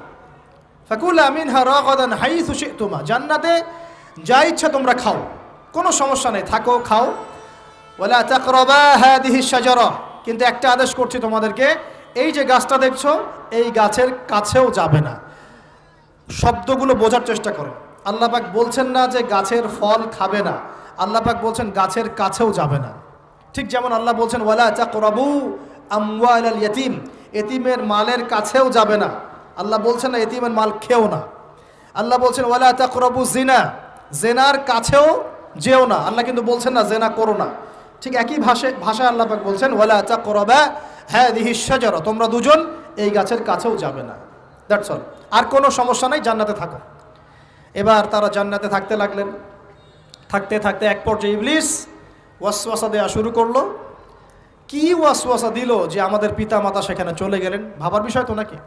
ফাকুলা মিনহা রাগাদান হাইসু শি'তুমা, জান্নাতে যা ইচ্ছা তোমরা খাও, কোনো সমস্যা নেই, থাকো, খাও। ওয়ালা তাকরাবা হাদিহি শাজারা, কিন্তু একটা আদেশ করছি তোমাদেরকে, এই যে গাছটা দেখছো, এই গাছের কাছেও যাবে না। শব্দগুলো বোঝার চেষ্টা করো। আল্লাহ পাক বলছেন না যে গাছের ফল খাবে না, আল্লাহ পাক বলছেন গাছের কাছেও যাবে না। ঠিক যেমন আল্লাহ বলছেন ওয়ালা তাকরাবু আমওয়ালাল ইয়াতীম, এতিমের মালের কাছেও যাবে না। আল্লাহ বলছেন না এতিমের মাল খেও না। আল্লাহ বলছেন ওয়ালা তাকরাবু জিনা, জেনার কাছেও যেও না। আল্লাহ কিন্তু বলছেন না জেনা করো না। ঠিক একই ভাষায় আল্লাহ পাক বলছেন ওয়ালা তাকরাবা হাযিহিশ শাজারা, তোমরা দুজন এই গাছের কাছেও যাবে না। That's all. আর কোনো সমস্যা নাই, জান্নাতে থাকো। এবার তারা জান্নাতে থাকতে লাগলেন। থাকতে থাকতে এক পর্যায়ে ইবলিস ওয়াসওয়াসা দেওয়া শুরু করলো। কি ওয়াসওয়াসা দিল যে আমাদের পিতা মাতা সেখানে চলে গেলেন? ভাবার বিষয় তো নাকি?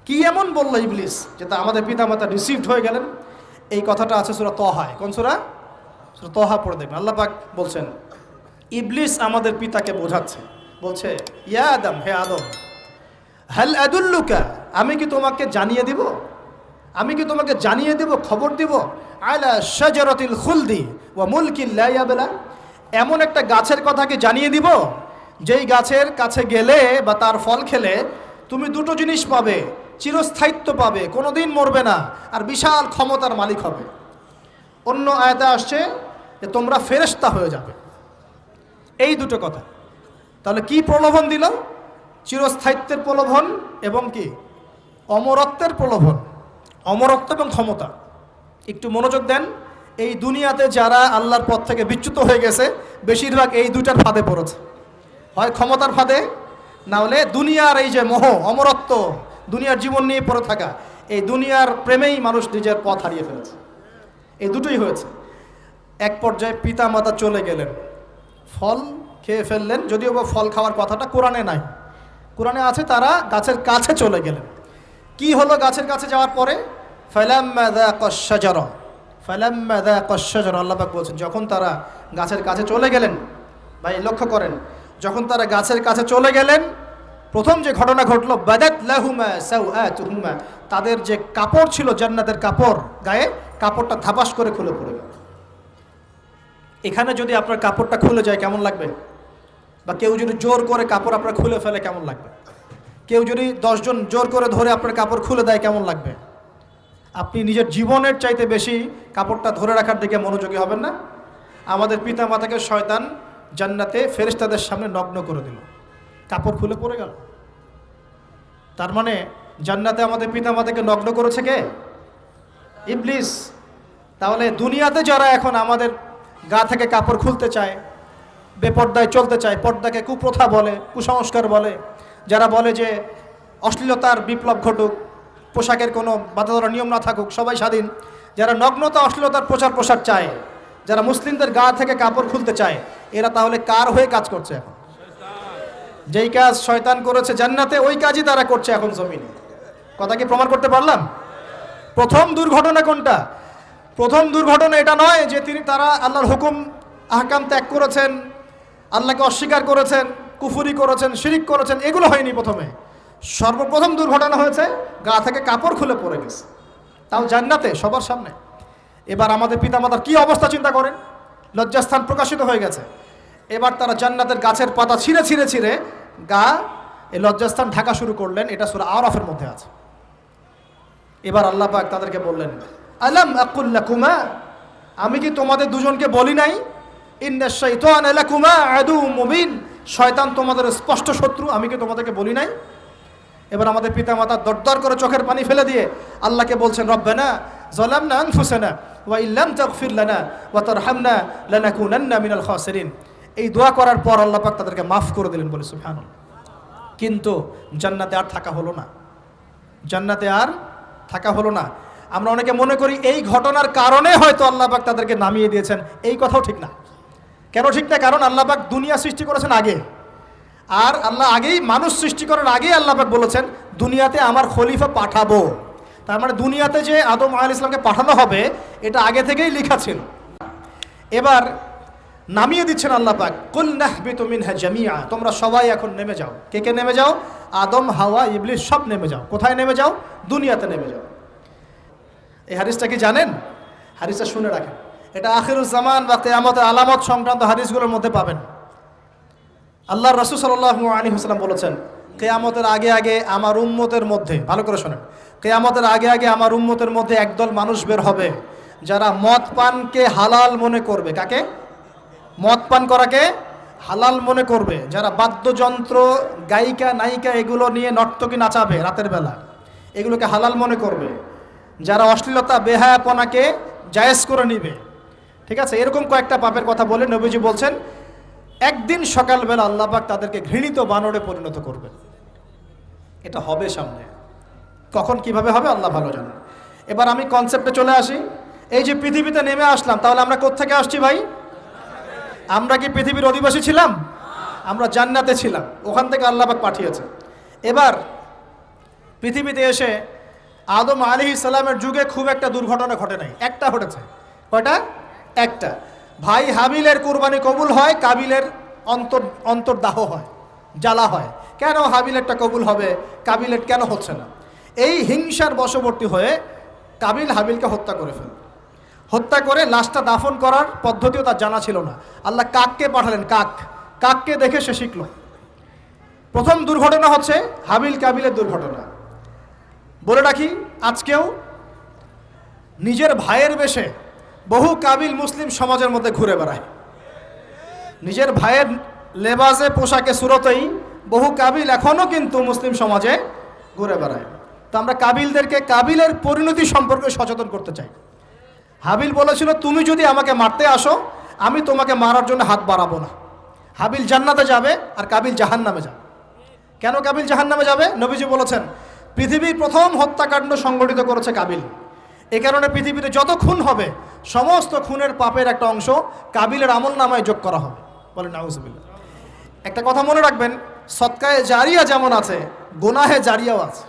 কি এমন বললো ইবলিস যে তা আমাদের পিতা মাতা রিসিভড হয়ে গেলেন? এই কথাটা আছে সূরা তাহায়। কোন সূরা? সূরা তাহা পড়ে দেখবেন। আল্লাহ পাক বলছেন ইবলিস আমাদের পিতাকে বোঝাচ্ছে, বলছে ইয়া আদম, হে আদম, হাল আদুল্লুকা, আমি কি তোমাকে জানিয়ে দিব, আমি কি তোমাকে জানিয়ে দিব, খবর দিব, আলা শাজারাতিল খুলদি ওয়া মুলকিন লা ইয়াবলা, এমন একটা গাছের কথা কি জানিয়ে দিব যেই গাছের কাছে গেলে বা তার ফল খেলে তুমি দুটো জিনিস পাবে, চিরস্থায়িত্ব পাবে, কোনোদিন মরবে না, আর বিশাল ক্ষমতার মালিক হবে। অন্য আয়াতে আসছে যে তোমরা ফেরেশতা হয়ে যাবে। এই দুটো কথা। তাহলে কি প্রলোভন দিল? চিরস্থায়িত্বের প্রলোভন এবং কি অমরত্বের প্রলোভন। অমরত্ব এবং ক্ষমতা। একটু মনোযোগ দেন। এই দুনিয়াতে যারা আল্লাহর পথ থেকে বিচ্যুত হয়ে গেছে বেশিরভাগ এই দুইটার ফাঁদে পড়েছে। হয় ক্ষমতার ফাঁদে, না হলে দুনিয়ার এই যে মোহ, অমরত্ব, দুনিয়ার জীবন নিয়ে পড়ে থাকা, এই দুনিয়ার প্রেমেই মানুষ নিজের পথ হারিয়ে ফেলেছে। এই দুটোই হয়েছে। এক পর্যায়ে পিতা মাতা চলে গেলেন, ফল খেয়ে ফেললেন। যদিও বা ফল খাওয়ার কথাটা কোরআনে নাই, কোরআনে আছে তারা গাছের কাছে চলে গেলেন। কি হলো গাছের কাছে যাওয়ার পরে? ফালাম্মা যাকাশ শাজারা, ফালাম্মা যাকাশ শাজারা, আল্লাহ পাক বলছেন যখন তারা গাছের কাছে চলে গেলেন। ভাই লক্ষ্য করেন, যখন তারা গাছের কাছে চলে গেলেন প্রথম যে ঘটনা ঘটলো, বাদাত লাহুমা সাওআতুহুমা, তাদের যে কাপড় ছিল জান্নাতের কাপড়, গায়ে কাপড়টা ধাপাস করে খুলে পড়ে গেল। এখানে যদি আপনার কাপড়টা খুলে যায় কেমন লাগবে? বা কেউ যদি জোর করে কাপড় আপনার খুলে ফেলে কেমন লাগবে? কেউ যদি 10 জন জোর করে ধরে আপনার কাপড় খুলে দেয় কেমন লাগবে? আপনি নিজের জীবনের চাইতে বেশি কাপড়টা ধরে রাখার দিকে মনোযোগী হবেন না? আমাদের পিতা মাতাকে শয়তান জান্নাতে ফেরেশতাদের সামনে নগ্ন করে দিল, কাপড় খুলে পড়ে গেল। তার মানে জান্নাতে আমাদের পিতা মাতাকে নগ্ন করেছে কে? ইবলিস। তাহলে দুনিয়াতে যারা এখন আমাদের গা থেকে কাপড় খুলতে চায়, বেপর্দায় চলতে চায়, পর্দাকে কুপ্রথা বলে, কুসংস্কার বলে, যারা বলে যে অশ্লীলতার বিপ্লব ঘটুক, পোশাকের কোনো বাধা ধরা নিয়ম না থাকুক, সবাই স্বাধীন, যারা নগ্নতা অশ্লীলতার প্রচার প্রসার চায়, যারা মুসলিমদের গা থেকে কাপড় খুলতে চায়, এরা তাহলে কার হয়ে কাজ করছে এখন? যেই কাজ শয়তান করেছে জান্নাতে ওই কাজই তারা করছে এখন জমিনে। কথা কি প্রমাণ করতে পারলাম? প্রথম দুর্ঘটনা কোনটা? প্রথম দুর্ঘটনা এটা নয় যে তারা আল্লাহর হুকুম আহকাম ত্যাগ করেছেন, আল্লাহকে অস্বীকার করেছেন, কুফরি করেছেন, শিরিক করেছেন, এগুলো হয়নি। প্রথমে সর্বপ্রথম দুর্ঘটনা হয়েছে গা থেকে কাপড় খুলে পড়ে গেছে, তাও জান্নাতে সবার সামনে। এবার আমাদের পিতামাতার কি অবস্থা চিন্তা করেন। লজ্জাস্থান প্রকাশিত হয়ে গেছে। এবার তারা জান্নাতের গাছের পাতা ছিঁড়ে ছিঁড়ে ছিঁড়ে গা এই লজ্জাস্থান ঢাকা শুরু করলেন। এটা সূরা আরাফের মধ্যে আছে। এবার আল্লাহ পাক তাদেরকে বললেন আলাম আকুল লাকুমা, আমি কি তোমাদের দুজনকে বলি নাই, ইন্নাশ শাইতানা লাকুমা আদুউম মুবিন, শয়তান তোমাদের স্পষ্ট শত্রু, আমি কি তোমাদেরকে বলি নাই? এবার আমাদের পিতামাতা দরদর করে চোখের পানি ফেলে দিয়ে আল্লাহকে বলছেন রব্বানা যালামনা আনফুসানা ওয়া ইল্লাম তাগফির লানা ওয়া তারহামনা লানাকুনান্না মিনাল খাসিরিন। এই দোয়া করার পর আল্লাহ পাক তাদেরকে মাফ করে দিলেন, বলে সুবহানাল্লাহ। কিন্তু জান্নাতে আর থাকা হলো না, জান্নাতে আর থাকা হলো না। আমরা অনেকে মনে করি এই ঘটনার কারণে হয়তো আল্লাহ পাক তাদেরকে নামিয়ে দিয়েছেন। এই কথাও ঠিক না। কেন ঠিক না? কারণ আল্লাহ পাক দুনিয়া সৃষ্টি করেছেন আগে, আর আল্লাহ আগেই মানুষ সৃষ্টি করার আগেই আল্লাহ পাক বলেছেন দুনিয়াতে আমার খলিফা পাঠাবো। তার মানে দুনিয়াতে যে আদম আলাইহিস সালামকে পাঠানো হবে এটা আগে থেকেই লেখা ছিল। এবার নামিয়ে দিচ্ছেন আল্লাহ পাক, কুল নাহবিতু মিনহা জামিআ, তোমরা সবাই এখন নেমে যাও। কে কে নেমে যাও? আদম, হাওয়া, ইবলিস সব নেমে যাও। কোথায় নেমে যাও? দুনিয়াতে নেমে যাও। এই হাদিসটা কি জানেন? হাদিসটা শুনে রাখেন। এটা আখিরুজ জামান বা কিয়ামতের আলামত সংক্রান্ত হাদিসগুলোর মধ্যে পাবেন। আল্লাহর রাসূল সাল্লাল্লাহু আলাইহি ওয়াসাল্লাম বলেছেন কিয়ামতের আগে আগে আমার উম্মতের মধ্যে, ভালো করে শোনেন, কিয়ামতের আগে আগে আমার উম্মতের মধ্যে একদল মানুষ বের হবে যারা মদ পানকে হালাল মনে করবে। কাকে? মদ পান করাকে হালাল মনে করবে। যারা বাদ্যযন্ত্র, গায়িকা, নায়িকা এগুলো নিয়ে নর্তকী নাচাবে রাতের বেলা, এগুলোকে হালাল মনে করবে। যারা অশ্লীলতা, বেহায়াপনাকে জায়েজ করে নিবে। ঠিক আছে, এরকম কয়েকটা পাপের কথা বলে নবীজি বলছেন একদিন সকালবেলা আল্লাহ পাক তাদেরকে ঘৃণিত বানরে পরিণত করবেন। এটা হবে সামনে, কখন কিভাবে হবে আল্লাহ ভালো জানেন। এবার আমি কনসেপ্টে চলে আসি। এই যে পৃথিবীতে নেমে আসলাম, তাহলে আমরা কোত্থেকে আসছি ভাই? আমরা কি পৃথিবীর অধিবাসী ছিলাম? আমরা জান্নাতে ছিলাম, ওখান থেকে আল্লাহ পাক পাঠিয়েছে। এবার পৃথিবীতে এসে আদম আলাইহিস সালামের যুগে খুব একটা দুর্ঘটনা ঘটে নাই, একটা ঘটেছে। কয়টা? একটা। ভাই হাবিলের কুরবানি কবুল হয়, কাবিলের অন্তর্দাহ হয়, জ্বালা হয়। কেন হাবিলেরটা কবুল হবে, কাবিলের কেন হচ্ছে না? এই হিংসার বশবর্তী হয়ে কাবিল হাবিলকে হত্যা করে ফেলে। হত্যা করে লাশটা দাফন করার পদ্ধতিও তার জানা ছিল না। আল্লাহ কাককে পাঠালেন, কাককে দেখে সে শিখল। প্রথম দুর্ঘটনা হচ্ছে হাবিল কাবিলের দুর্ঘটনা। বলে রাখি, আজকেও নিজের ভাইয়ের বেশে বহু কাবিল মুসলিম সমাজের মধ্যে ঘুরে বেড়ায়। নিজের ভাইয়ের লেবাসে, পোশাকে, সুরতেই বহু কাবিল এখনও কিন্তু মুসলিম সমাজে ঘুরে বেড়ায়। তো আমরা কাবিলদেরকে কাবিলের পরিণতি সম্পর্কে সচেতন করতে চাই। হাবিল বলেছিল, তুমি যদি আমাকে মারতে আসো, আমি তোমাকে মারার জন্য হাত বাড়াবো না। হাবিল জান্নাতে যাবে আর কাবিল জাহান্নামে যাবে। কেন কাবিল জাহান্নামে যাবে? নবীজি বলেছেন, পৃথিবীর প্রথম হত্যাকাণ্ড সংগঠিত করেছে কাবিল। এ কারণে পৃথিবীতে যত খুন হবে, সমস্ত খুনের পাপের একটা অংশ কাবিলের আমল নামায় যোগ করা হবে। বলেন নাউজুবিল্লাহ। একটা কথা মনে রাখবেন, সদকায়ে জারিয়া যেমন আছে, গুনাহে জারিয়াও আছে।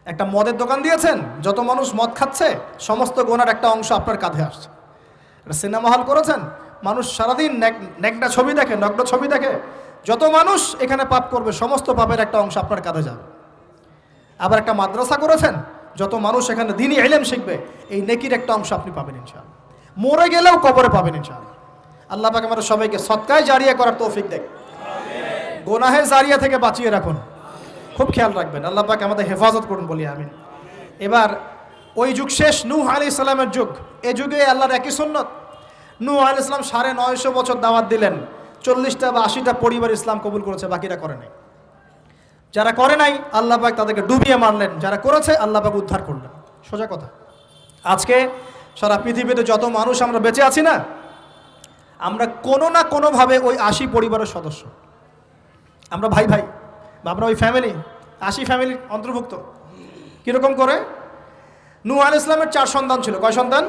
একটা মদের দোকান দিয়েছেন, যত মানুষ মদ খাচ্ছে, সমস্ত গোনার একটা অংশ আপনার কাঁধে আসছে। একটা সিনেমা হল করেছেন, মানুষ সারাদিন নেকড়া ছবি দেখে, নগ্ন ছবি দেখে, যত মানুষ এখানে পাপ করবে, সমস্ত পাপের একটা অংশ আপনার কাঁধে যাবে। আবার একটা মাদ্রাসা করেছেন, যত মানুষ এখানে দ্বীনি ইলম শিখবে, এই নেকির একটা অংশ আপনি পাবেন ইনশাআল্লাহ। মরে গেলেও কবরে পাবেন ইনশাআল্লাহ। আল্লাহ পাক আমাদের সবাইকে সদকায়ে জারিয়া করার তৌফিক দেন, গোনাহে জারিয়া থেকে বাঁচিয়ে রাখুন। খুব খেয়াল রাখবেন, আল্লাহ পাক আমাদের হেফাজত করুন, বলি আমিন। এবার ওই যুগ শেষ, নূহ আলাইহিস সালামের যুগ। এই যুগে আল্লাহর একই সুন্নত। নূহ আলাইহিস সালাম 950 বছর দাওয়াত দিলেন, 40টা বা 80টা পরিবার ইসলাম কবুল করেছে, বাকিরা করে নাই। যারা করে নাই আল্লাহ পাক তাদেরকে ডুবিয়ে মারলেন, যারা করেছে আল্লাহ পাক উদ্ধার করলেন। সোজা কথা। আজকে সারা পৃথিবীতে যত মানুষ আমরা বেঁচে আছি না, আমরা কোনো না কোনোভাবে ওই 80 পরিবারের সদস্য। আমরা ভাই ভাই, বা আমরা ওই ফ্যামিলি, 80 ফ্যামিলির অন্তর্ভুক্ত। কীরকম করে? নূহ আলাইহিস সালামের 4 সন্তান ছিল। কয় সন্তান?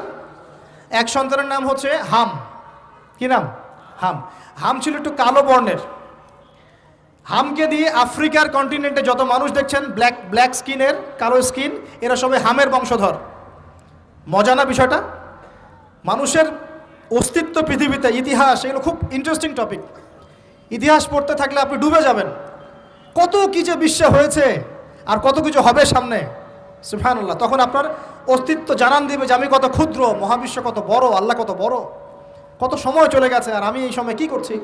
এক সন্তানের নাম হচ্ছে হাম। কি নাম? হাম। হাম ছিল একটু কালো বর্ণের। হামকে দিয়ে আফ্রিকার কন্টিনেন্টে যত মানুষ দেখছেন, ব্ল্যাক স্কিনের, কালো স্কিন, এরা সবাই হামের বংশধর। মজা না বিষয়টা? মানুষের অস্তিত্ব পৃথিবীতে, ইতিহাস, এগুলো খুব ইন্টারেস্টিং টপিক। ইতিহাস পড়তে থাকলে আপনি ডুবে যাবেন। কত কি যে বিশ্বে হয়েছে আর কত কিছু হবে সামনে, সুবহানাল্লাহ। তখন আপনার অস্তিত্ব জানান দিবে যে আমি কত ক্ষুদ্র, মহাবিশ্ব কত বড়, আল্লাহ কত বড়, কত সময় চলে গেছে আর আমি এই সময় কি করছি।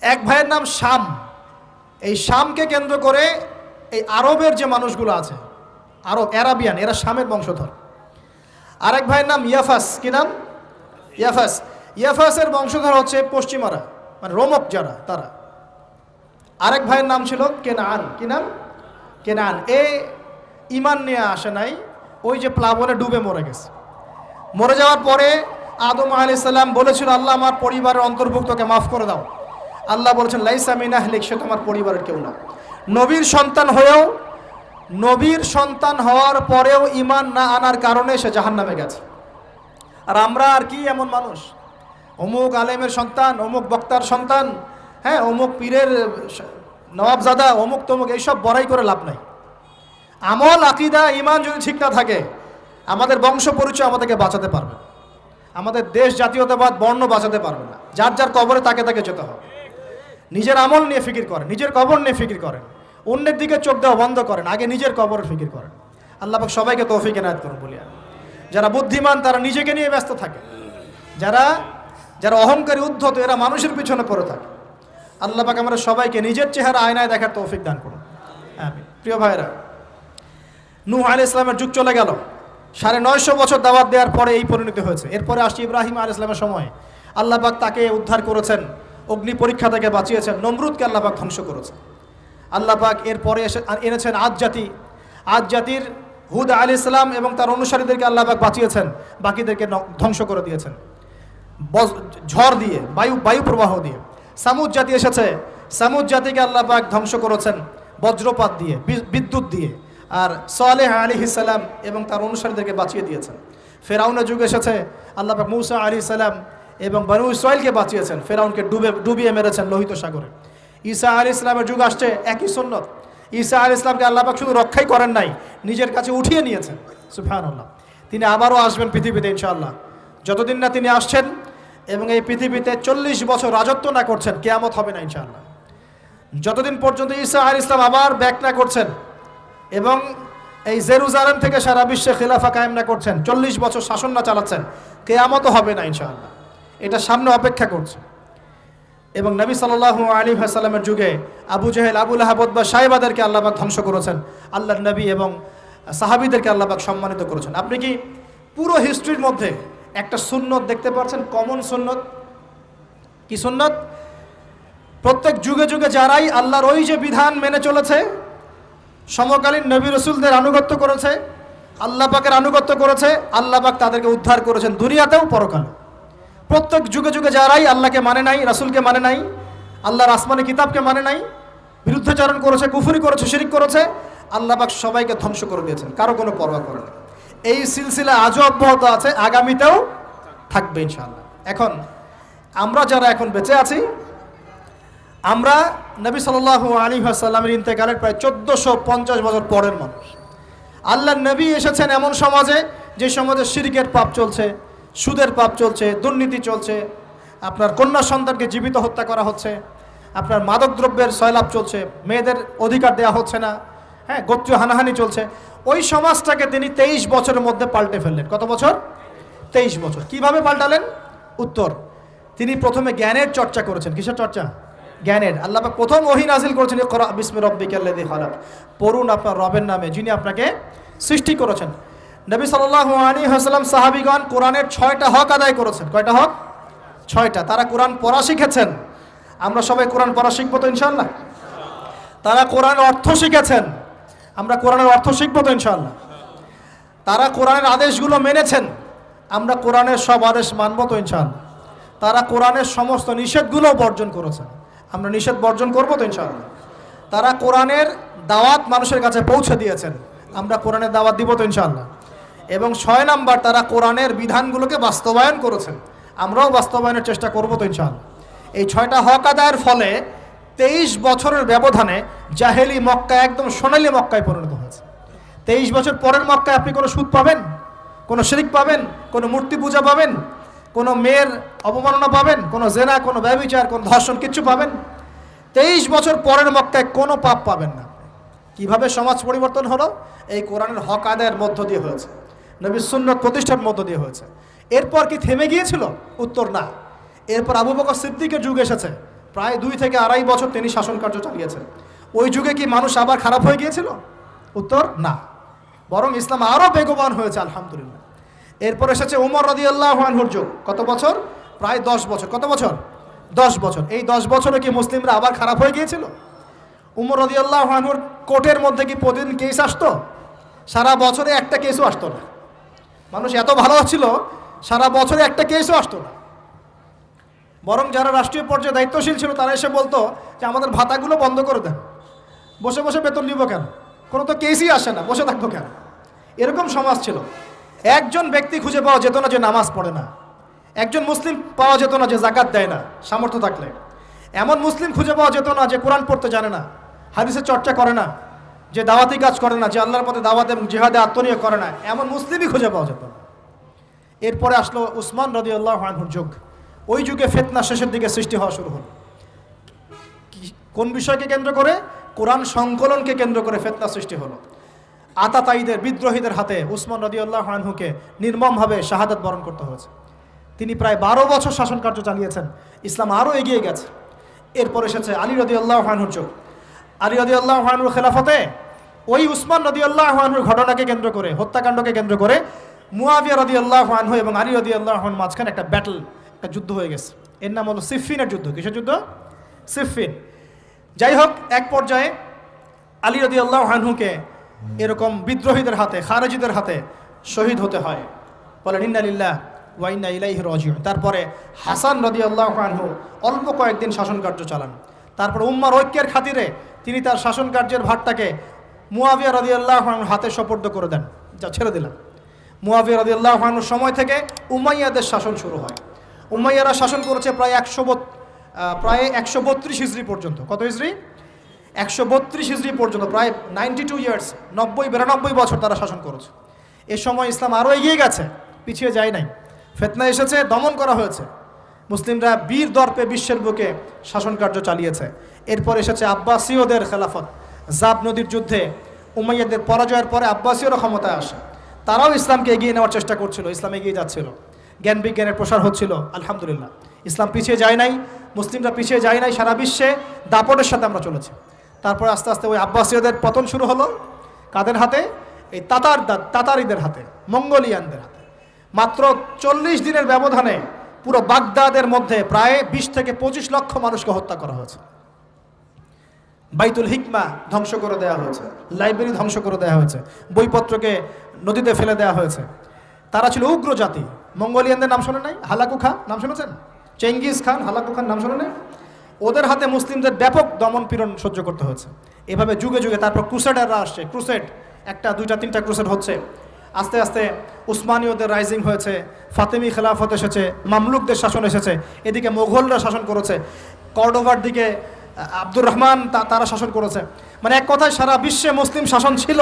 এক ভাইয়ের নাম শাম। এই শামকে কেন্দ্র করে এই আরবের যে মানুষগুলো আছে, আরব, অ্যারাবিয়ান, এরা শামের বংশধর। আরেক ভাইয়ের নাম ইয়াফাস। কি নাম? ইয়াফাস। ইয়াফাসের বংশধর হচ্ছে পশ্চিমারা, মানে রোমক যারা, তারা। আরেক ভাইয়ের নাম ছিল কেনান। কি নাম? কেনান। এ ইমান নিয়ে আসে নাই, ওই যে প্লাবনে ডুবে মরে গেছে। মরে যাওয়ার পরে আদম আলাইহিস সালাম বলেছিল, আল্লাহ আমার পরিবারের অন্তর্ভুক্তকে মাফ করে দাও। আল্লাহ বলেছেন, লাইসা মিন আহলিক, সে তোমার পরিবারের কেউ না। নবীর সন্তান হওয়ার পরেও ইমান না আনার কারণে সে জাহান্নামে গেছে। আর আমরা আর কি এমন মানুষ, অমুক আলেমের সন্তান, অমুক বক্তার সন্তান, হ্যাঁ, অমুক পীরের নবাবজাদা, অমুক তমুক, এইসব বড়াই করে লাভ নাই। আমল, আকীদা, ইমান যদি ঠিক না থাকে, আমাদের বংশ পরিচয় আমাদেরকে বাঁচাতে পারবে না। আমাদের দেশ, জাতীয়তাবাদ, বর্ণ বাঁচাতে পারবে না। যার যার কবরে তাকে তাকে যেতে হবে। নিজের আমল নিয়ে ফিকির করেন, নিজের কবর নিয়ে ফিকির করেন, অন্যের দিকে চোখ দেওয়া বন্ধ করেন, আগে নিজের কবরের ফিকির করেন। আল্লাহ পাক সবাইকে তৌফিক এনায়েত করুন বলি। যারা বুদ্ধিমান তারা নিজেকে নিয়ে ব্যস্ত থাকে, যারা অহংকারী, উদ্ধত, এরা মানুষের পিছনে পড়ে থাকে। আল্লাহ পাক আমরা সবাইকে নিজের চেহারা আয়নায় দেখার তৌফিক দান করুন। আমিন। প্রিয় ভাইরা, নূহ আলাইহিস সালামের যুগ চলে গেল, 950 বছর দাওয়াত দেওয়ার পরে এই পরিণতি হয়েছে। এরপরে আসছে ইব্রাহিম আলাইহিস সালামের সময়। আল্লাহ পাক তাকে উদ্ধার করেছেন, অগ্নি পরীক্ষা থেকে বাঁচিয়েছেন, নমরুদকে আল্লাহ পাক ধ্বংস করেছেন। আল্লাহ পাক এরপরে এনেছেন আদ জাতির হুদ আলাইহিস সালাম এবং তার অনুসারীদেরকে আল্লাহ পাক বাঁচিয়েছেন, বাকিদেরকে ধ্বংস করে দিয়েছেন ঝড় দিয়ে, বায়ু প্রবাহ দিয়ে। সামুদ জাতি এসেছে, সামুদ জাতিকে আল্লাহ পাক ধ্বংস করেছেন বজ্রপাত দিয়ে, বিদ্যুৎ দিয়ে। আর সালেহ আলাইহিস সালাম এবং তার অনুসারীদেরকে বাঁচিয়ে দিয়েছেন। ফেরাউনের যুগ এসেছে, আল্লাহ পাক মূসা আলাইহিস সালাম এবং বনু ইসরাইলকে বাঁচিয়েছেন, ফেরাউনকে ডুবিয়ে মেরেছেন লোহিত সাগরে। ঈসা আলাইহিস সালামের যুগ আসছে, একই সুন্নত। ঈসা আলাইহিস সালামকে আল্লাহ পাক শুধু রক্ষাই করেন নাই, নিজের কাছে উঠিয়ে নিয়েছেন। সুবহানাল্লাহ। তিনি আবারও আসবেন পৃথিবীতে ইনশাআল্লাহ। যতদিন না তিনি আসছেন এবং এই পৃথিবীতে 40 বছর রাজত্ব না করছেন, কিয়ামত হবে না ইনশাআল্লাহ। যতদিন পর্যন্ত ঈসা আলাইহিস সালাম আবার ব্যাক না করছেন এবং এই জেরুজালেম থেকে সারা বিশ্বে খিলাফা কায়েম না করছেন, 40 বছর শাসন না চালাচ্ছেন, কিয়ামতও হবে না ইনশাআল্লাহ। এটা সামনে অপেক্ষা করছে। এবং নবী সাল্লাল্লাহু আলাইহি ওয়াসাল্লামের যুগে আবু জেহেল, আবু লাহাব, উতবা, সাইবাদেরকে আল্লাহ পাক ধ্বংস করেছেন। আল্লাহর নবী এবং সাহাবীদেরকে আল্লাহ পাক সম্মানিত করেছেন। আপনি কি পুরো হিস্ট্রির মধ্যে একটা সুন্নত দেখতে পাচ্ছেন, কমন সুন্নত? কি সুন্নত? প্রত্যেক যুগে যুগে যারাই আল্লাহর ওই যে বিধান মেনে চলেছে, সমকালীন নবী রাসূলদের আনুগত্য করেছে, আল্লাহ পাকের আনুগত্য করেছে, আল্লাহ পাক তাদেরকে উদ্ধার করেছেন দুনিয়াতেও পরকালে। প্রত্যেক যুগে যুগে যারাই আল্লাহকে মানে নাই, রাসূলকে মানে নাই, আল্লাহর আসমানি কিতাবকে মানে নাই, বিরুদ্ধাচরণ করেছে, কুফরি করেছে, শিরিক করেছে, আল্লাহ পাক সবাইকে ধ্বংস করে দিয়েছেন, কারো কোনো পরোয়া করেন না। এই সিলসিলা আজও অব্যাহত আছে, আগামীতেও থাকবে ইনশাআল্লাহ। এখন আমরা যারা এখন বেঁচে আছি, আমরা নবী সাল্লাল্লাহু আলাইহি ওয়াসাল্লামের ইন্তেকালের প্রায় 1450 বছর পরের মানুষ। আল্লাহর নবী এসেছেন এমন সমাজে, যে সমাজে শিরকের পাপ চলছে, সুদের পাপ চলছে, দুর্নীতি চলছে, আপনার কন্যা সন্তানকে জীবিত হত্যা করা হচ্ছে, আপনার মাদকদ্রব্যের সয়লাভ চলছে, মেয়েদের অধিকার দেওয়া হচ্ছে না, হ্যাঁ, গোত্রীয় হানাহানি চলছে। ওই সমাজটাকে তিনি 23 বছরের মধ্যে পাল্টে ফেললেন। কত বছর? 23 বছর। কিভাবে পাল্টালেন? উত্তর, তিনি প্রথমে জ্ঞানের চর্চা করেছেন। কিসের চর্চা? জ্ঞানের। আল্লাহ পাক প্রথম ওহী নাজিল করেছেন, ইকরা বিসমি রাব্বিকাল্লাযী খালাক, পড়ুন আপনার রবের নামে যিনি আপনাকে সৃষ্টি করেছেন। নবী সাল্লাল্লাহু আলাইহি ওয়াসাল্লাম সাহাবীগণ কোরআনের 6টা হক আদায় করেছেন। কয়টা হক? 6টা। তারা কোরআন পড়া শিখেছেন। আমরা সবাই কোরআন পড়া শিখবো তো ইনশাআল্লাহ? তারা কোরআনের অর্থ শিখেছেন। আমরা কোরআনের অর্থ শিখবো তো ইনশাআল্লাহ? তারা কোরআনের আদেশগুলো মেনেছেন। আমরা কোরআনের সব আদেশ মানবো তো ইনশাআল্লাহ? তারা কোরআনের সমস্ত নিষেধগুলো বর্জন করেছেন। আমরা নিষেধ বর্জন করবো তো ইনশাআল্লাহ? তারা কোরআনের দাওয়াত মানুষের কাছে পৌঁছে দিয়েছেন। আমরা কোরআনের দাওয়াত দিব তো ইনশাআল্লাহ? এবং 6 নাম্বার, তারা কোরআনের বিধানগুলোকে বাস্তবায়ন করেছেন। আমরাও বাস্তবায়নের চেষ্টা করবো তো ইনশাআল্লাহ? এই 6টা হক আদায়ের ফলে 23 বছরের ব্যবধানে জাহেলি মক্কা একদম সোনালী মক্কায় পরিণত হয়েছে। 23 বছর পরের মক্কায় আপনি কোনো সুদ পাবেন, কোনো শিরক পাবেন, কোনো মূর্তি পূজা পাবেন, কোনো মেয়ের অবমাননা পাবেন, কোনো জেনা, কোনো ব্যভিচার, কোনো ধর্ষণ, কিচ্ছু পাবেন? 23 বছর পরের মক্কায় কোনো পাপ পাবেন না। কিভাবে সমাজ পরিবর্তন হলো? এই কোরআনের হক আদায়ের মধ্য দিয়ে হয়েছে, নবীর সুন্নাত প্রতিষ্ঠার মধ্য দিয়ে হয়েছে। এরপর কি থেমে গিয়েছিল? উত্তর, না। এরপর আবু বকর সিদ্দিকের যুগ এসেছে, প্রায় 2 থেকে 2.5 বছর তিনি শাসন কার্য চালিয়েছেন। ওই যুগে কি মানুষ আবার খারাপ হয়ে গিয়েছিল? উত্তর, না। বরং ইসলাম আরও বেগবান হয়েছে আলহামদুলিল্লাহ। এরপর এসেছে উমর রাদিয়াল্লাহু আনহুর যুগ। কত বছর? প্রায় 10 বছর। কত বছর? 10 বছর। এই 10 বছরে কি মুসলিমরা আবার খারাপ হয়ে গিয়েছিল? উমর রাদিয়াল্লাহু আনহুর কোর্টের মধ্যে কি প্রতিদিন কেস আসতো? সারা বছরে একটা কেসও আসতো না। মানুষ এত ভালো ছিল, সারা বছরে একটা কেসও আসতো না। বরং যারা রাষ্ট্রীয় পর্যায়ে দায়িত্বশীল ছিল, তারা এসে বলতো যে আমাদের ভাতাগুলো বন্ধ করে দেন, বসে বসে বেতন নিব কেন, কোনো তো কেসই আসে না, বসে থাকবো কেন। এরকম সমাজ ছিল। একজন ব্যক্তি খুঁজে পাওয়া যেত না যে নামাজ পড়ে না, একজন মুসলিম পাওয়া যেত না যে যাকাত দেয় না সামর্থ্য থাকলে, এমন মুসলিম খুঁজে পাওয়া যেত না যে কোরআন পড়তে জানে না, হাদিসের চর্চা করে না, যে দাওয়াতি কাজ করে না, যে আল্লাহর পথে দাওয়াত এবং জিহাদে আত্মনিয়োগ করে না, এমন মুসলিমই খুঁজে পাওয়া যেত না। এরপরে আসলো উসমান রাদিয়াল্লাহু আনহুর যুগ। ওই যুগে ফিতনা শেষের দিকে সৃষ্টি হওয়া শুরু হলো। কোন বিষয়কে কেন্দ্র করে? কোরআন সংকলনকে কেন্দ্র করে ফিতনা সৃষ্টি হলো। আতাতায়ীদের, বিদ্রোহীদের হাতে উসমান রাদিয়াল্লাহু আনহুকে নির্মমভাবে শাহাদাত বরণ করতে হয়েছে। তিনি প্রায় 12 বছর শাসন কার্য চালিয়েছেন। ইসলাম আরও এগিয়ে গেছে। এরপর এসেছে আলী রাদিয়াল্লাহু আনহুর যুগ। আলী রাদিয়াল্লাহু আনহুর খেলাফতে ওই উসমান রাদিয়াল্লাহু আনহুর ঘটনাকে কেন্দ্র করে, হত্যাকাণ্ডকে কেন্দ্র করে মুয়াবিয়া রাদিয়াল্লাহু আনহু এবং আলী রাদিয়াল্লাহু আনহুর মাঝখানে একটা ব্যাটল, একটা যুদ্ধ হয়ে গেছে। এর নাম হলো সিফফিনের যুদ্ধ। কিসের যুদ্ধ? সিফফিন। যাই হোক, এক পর্যায়ে আলী রাদিয়াল্লাহু আনহুকে এরকম বিদ্রোহীদের হাতে, খারেজিদের হাতে শহীদ হতে হয়। বলেন ইন্না লিল্লাহি ওয়া ইন্না ইলাইহি রাজিউন। তারপরে হাসান রাদিয়াল্লাহু আনহু অল্প কয়েকদিন শাসন কার্য চালান। তারপর উম্মার ঐক্যের খাতিরে তিনি তার শাসন কার্যের ভারটাকে মুয়াবিয়া রাদিয়াল্লাহু আনহুর হাতে সোপর্দ করে দেন। যা ছেড়ে দিলাম। মুয়াবিয়া রাদিয়াল্লাহু আনহুর সময় থেকে উমাইয়াদের শাসন শুরু হয়। উমাইয়ারা শাসন করেছে প্রায় 132 হিজরি পর্যন্ত। কত হিজরি? 132 হিজরি পর্যন্ত, প্রায় 92 ইয়ার্স, 92 বছর তারা শাসন করেছে। এ সময় ইসলাম আরও এগিয়ে গেছে, পিছিয়ে যায় নাই। ফিতনা এসেছে, দমন করা হয়েছে। মুসলিমরা বীর দর্পে বিশ্বের বুকে শাসন কার্য চালিয়েছে। এরপর এসেছে আব্বাসীয়দের খেলাফত। জাব নদীর যুদ্ধে উমাইয়াদের পরাজয়ের পরে আব্বাসীয়রা ক্ষমতায় আসে। তারাও ইসলামকে এগিয়ে নেওয়ার চেষ্টা করছিল, ইসলাম এগিয়ে যাচ্ছিল, জ্ঞান বিজ্ঞানের প্রসার হচ্ছিল। আলহামদুলিল্লাহ, ইসলাম পিছিয়ে যায় নাই, মুসলিমরা পিছিয়ে যায় নাই, সারা বিশ্বে দাপটের সাথে আমরা চলেছি। তারপর আস্তে আস্তে ওই আব্বাসীয়দের পতন শুরু হলো। কাদের হাতে? এই তাতারিদের হাতে, মঙ্গোলিয়ানদের হাতে। মাত্র 40 দিনের ব্যবধানে পুরো বাগদাদের মধ্যে প্রায় 20 থেকে 25 লক্ষ মানুষকে হত্যা করা হয়েছে। বাইতুল হিকমা ধ্বংস করে দেওয়া হয়েছে, লাইব্রেরি ধ্বংস করে দেওয়া হয়েছে, বইপত্রকে নদীতে ফেলে দেওয়া হয়েছে। তারা ছিল উগ্র জাতি। মঙ্গোলিয়ানদের নাম শোনে নাই? হালাকু খাঁ নাম শুনেছেন? চেঙ্গিস খান, হালাকু খান নাম শোনে নাই? ওদের হাতে মুসলিমদের ব্যাপক দমন পীড়ন সহ্য করতে হয়েছে। এভাবে যুগে যুগে তারপর ক্রুসেডাররা আসছে। ক্রুসেড, একটা, দুইটা, তিনটা ক্রুসেড হচ্ছে। আস্তে আস্তে উসমানীয়দের রাইজিং হয়েছে, ফাতেমি খেলাফত এসেছে, মামলুকদের শাসন এসেছে, এদিকে মোগলরা শাসন করেছে, কর্ডোভার দিকে আব্দুর রহমান তারা শাসন করেছে। মানে এক কথায় সারা বিশ্বে মুসলিম শাসন ছিল।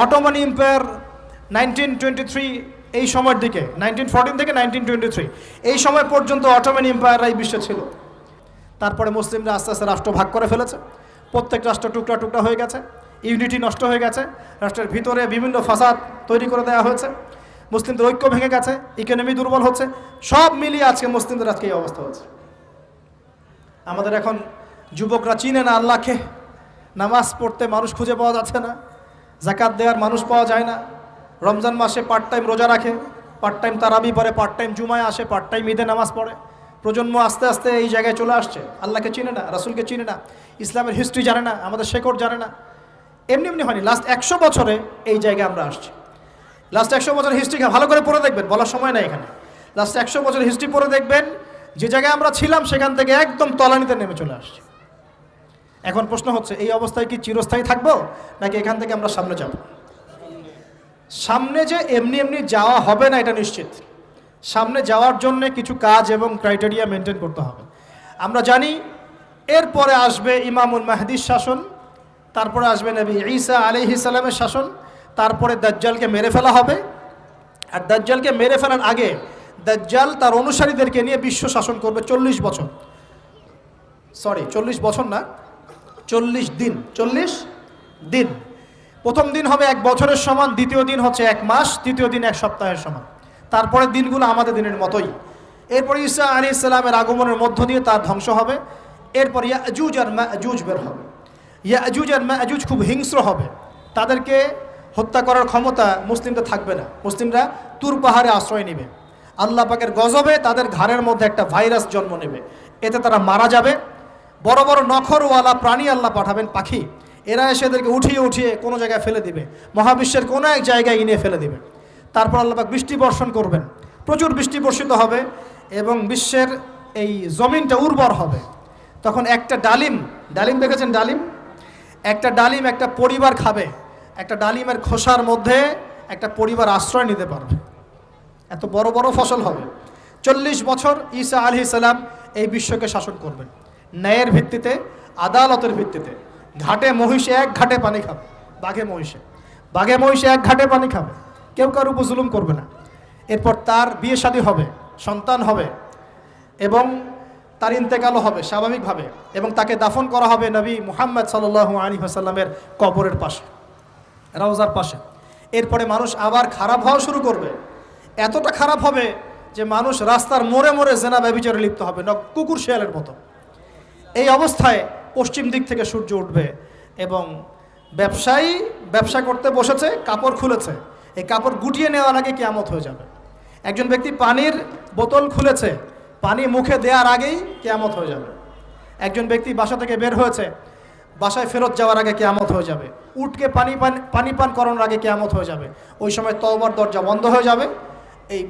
অটোমান এম্পায়ার 1923 এই সময়ের দিকে, 1914 থেকে 1923 এই সময় পর্যন্ত অটোমান এম্পায়াররাই বিশ্বে ছিল। তারপরে মুসলিমরা আস্তে আস্তে রাষ্ট্র ভাগ করে ফেলেছে। প্রত্যেক রাষ্ট্র টুকরা টুকরা হয়ে গেছে, ইউনিটি নষ্ট হয়ে গেছে, রাষ্ট্রের ভিতরে বিভিন্ন ফাসাদ তৈরি করে দেওয়া হয়েছে, মুসলিমদের ঐক্য ভেঙে গেছে, ইকোনমি দুর্বল হচ্ছে। সব মিলিয়ে আজকে মুসলিমদের আজকে এই অবস্থা হচ্ছে। আমাদের এখন যুবকরা চিনে না আল্লাহকে, নামাজ পড়তে মানুষ খুঁজে পাওয়া যাচ্ছে না, যাকাত দেওয়ার মানুষ পাওয়া যায় না। রমজান মাসে পার্ট টাইম রোজা রাখে, পার্ট টাইম তারাবি পড়ে, পার্ট টাইম জুমায় আসে, পার্ট টাইম ঈদে নামাজ পড়ে। প্রজন্ম আস্তে আস্তে এই জায়গায় চলে আসছে। আল্লাহকে চিনে না, রাসূলকে চিনে না, ইসলামের হিস্ট্রি জানে না, আমাদের শেকড় জানে না। এমনি এমনি হয়নি, লাস্ট 100 বছরে এই জায়গায় আমরা আসছি। লাস্ট 100 বছরের হিস্ট্রি ভালো করে পড়ে দেখবেন, বলার সময় নাই এখানে। লাস্ট 100 বছরের হিস্ট্রি পড়ে দেখবেন যে জায়গায় আমরা ছিলাম সেখান থেকে একদম তলানিতে নেমে চলে আসছি। এখন প্রশ্ন হচ্ছে, এই অবস্থায় কি চিরস্থায়ী থাকবো, নাকি এখান থেকে আমরা সামনে যাব? সামনে যে এমনি এমনি যাওয়া হবে না এটা নিশ্চিত। সামনে যাওয়ার জন্য কিছু কাজ এবং ক্রাইটেরিয়া মেনটেন করতে হবে। আমরা জানি এরপরে আসবে ইমামুল মাহদির শাসন, তারপরে আসবে নবী ঈসা আলাইহিস সালামের শাসন, তারপরে দাজ্জালকে মেরে ফেলা হবে। আর দাজ্জালকে মেরে ফেলার আগে দাজ্জাল তার অনুসারীদেরকে নিয়ে বিশ্ব শাসন করবে 40 বছর। 40 বছর না, 40 দিন। 40 দিন। প্রথম দিন হবে 1 বছরের সমান, দ্বিতীয় দিন হচ্ছে 1 মাস, তৃতীয় দিন 1 সপ্তাহের সমান। তারপরের দিনগুলো আমাদের দিনের মতোই। এরপর ঈসা আলাইহিস সালামের আগমনের মধ্য দিয়ে তার ধ্বংস হবে। এরপর ইয়াজুজ আর মাজুজ বের হবে। ইয়াজুজ আর মাজুজ খুব হিংস্র হবে, তাদেরকে হত্যা করার ক্ষমতা মুসলিমদের থাকবে না। মুসলিমরা তুর পাহাড়ে আশ্রয় নেবে। আল্লাহ পাকের গজবে তাদের ঘাড়ের মধ্যে একটা ভাইরাস জন্ম নেবে, এতে তারা মারা যাবে। বড় বড় নখরওয়ালা প্রাণী আল্লাহ পাঠাবেন, পাখি, এরা এসে এদেরকে উঠিয়ে উঠিয়ে কোনো জায়গায় ফেলে দিবে, মহাবিশ্বের কোনো এক জায়গায় এনে ফেলে দিবে। তারপর আল্লাহ পাক বৃষ্টি বর্ষণ করবেন, প্রচুর বৃষ্টি বর্ষিত হবে এবং বিশ্বের এই জমিনটা উর্বর হবে। তখন একটা ডালিম দেখেছেন? ডালিম, একটা ডালিম একটা পরিবার খাবে। একটা ডালিমের খোসার মধ্যে একটা পরিবার আশ্রয় নিতে পারবে, এত বড় বড় ফসল হবে। 40 বছর ঈসা আলাইহিস সালাম এই বিশ্বকে শাসন করবেন ন্যায়ের ভিত্তিতে, আদালতের ভিত্তিতে। ঘাটে মহিষে 1 ঘাটে পানি খাবে, বাঘে মহিষে 1 ঘাটে পানি খাবে, কেউ কারোর উপর জুলুম করবে না। এরপর তার বিয়ে শাদী হবে, সন্তান হবে এবং তার ইন্তেকালও হবে স্বাভাবিকভাবে, এবং তাকে দাফন করা হবে নবী মুহাম্মদ সাল্লাল্লাহু আলাইহি ওয়াসাল্লামের কবরের পাশে, রওজার পাশে। এরপরে মানুষ আবার খারাপ হওয়া শুরু করবে। এতটা খারাপ হবে যে মানুষ রাস্তার মোড়ে মোড়ে জেনা ব্যভিচারে লিপ্ত হবে, কুকুর শেয়ালের মতো। এই অবস্থায় পশ্চিম দিক থেকে সূর্য উঠবে এবং ব্যবসায়ী ব্যবসা করতে বসেছে, কাপড় খুলেছে, এই কাপড় গুটিয়ে নেওয়ার আগে কিয়ামত হয়ে যাবে। একজন ব্যক্তি পানির বোতল খুলেছে, পানি মুখে দেওয়ার আগেই কিয়ামত হয়ে যাবে। একজন ব্যক্তি বাসা থেকে বের হয়েছে, বাসায় ফেরত যাওয়ার আগে কিয়ামত হয়ে যাবে। উটকে পানি পান করানোর আগে কিয়ামত হয়ে যাবে। ওই সময় তওবার দরজা বন্ধ হয়ে যাবে। এই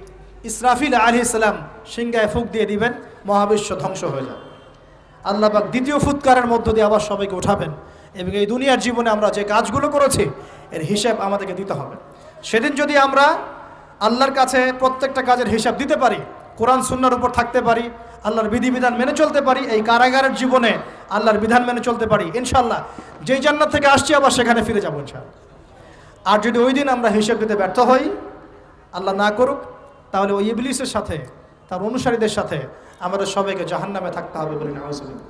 ইসরাফিল আলাইহিস সালাম সিংহায় ফুঁক দিয়ে দিবেন, মহাবিশ্ব ধ্বংস হয়ে যাবে। আল্লাহ পাক দ্বিতীয় ফুৎকারের মধ্য দিয়ে আবার সবাইকে উঠাবেন এবং এই দুনিয়ার জীবনে আমরা যে কাজগুলো করেছি এর হিসাব আমাদেরকে দিতে হবে। সেদিন যদি আমরা আল্লাহর কাছে প্রত্যেকটা কাজের হিসাব দিতে পারি, কোরআন সুন্নাহর উপর থাকতে পারি, আল্লাহর বিধিবিধান মেনে চলতে পারি, এই কারাগারের জীবনে আল্লাহর বিধান মেনে চলতে পারি, ইনশাআল্লাহ যেই জান্নাত থেকে আসছি আবার সেখানে ফিরে যাবো ইনশাআল্লাহ। আর যদি ওই দিন আমরা হিসাব দিতে ব্যর্থ হই, আল্লাহ না করুক, তাহলে ওই ইবলিসের সাথে, তার অনুসারীদের সাথে আমাদের সবাইকে জাহান্নামে থাকতে হবে বলে নাউজুবিল্লাহ।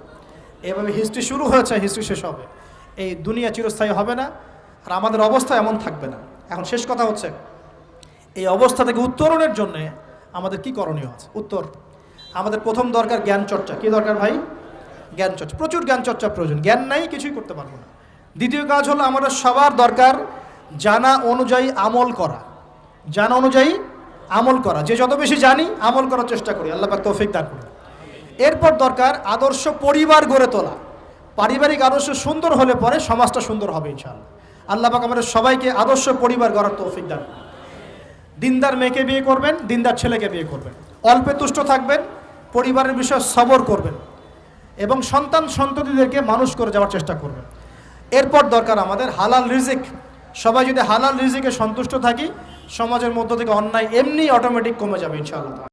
এভাবে হিস্ট্রি শুরু হয়েছে, হিস্ট্রি শেষ হবে। এই দুনিয়া চিরস্থায়ী হবে না, আর আমাদের অবস্থা এমন থাকবে না। এখন শেষ কথা হচ্ছে, এই অবস্থা থেকে উত্তরণের জন্যে আমাদের কি করণীয় আছে? উত্তর, আমাদের প্রথম দরকার জ্ঞান চর্চা। কি দরকার ভাই? জ্ঞান চর্চা। প্রচুর জ্ঞান চর্চা প্রয়োজন, জ্ঞান নাই কিছুই করতে পারবো না। দ্বিতীয় কাজ হলো আমাদের সবার দরকার জানা অনুযায়ী আমল করা। জানা অনুযায়ী আমল করা, যে যত বেশি জানি আমল করার চেষ্টা করি, আল্লাহ পাক তৌফিক দান করুন। এরপর দরকার আদর্শ পরিবার গড়ে তোলা। পারিবারিক আদর্শ সুন্দর হলে পরে সমাজটা সুন্দর হবে ইনশাআল্লাহ। আল্লাহ পাক আমাদের সবাইকে আদর্শ পরিবার গড়ার তৌফিক দান করুন। দিনদার মেয়েকে বিয়ে করবেন, দিনদার ছেলেকে বিয়ে করবেন, অল্পে তুষ্ট থাকবেন, পরিবারের বিষয়ে সবর করবেন এবং সন্ততিদেরকে মানুষ করে যাওয়ার চেষ্টা করবেন। এরপর দরকার আমাদের হালাল রিজিক। সবাই যদি হালাল রিজিকে সন্তুষ্ট থাকি, সমাজের মধ্য থেকে অন্যায় এমনি অটোমেটিক কমে যাবে ইনশাআল্লাহ।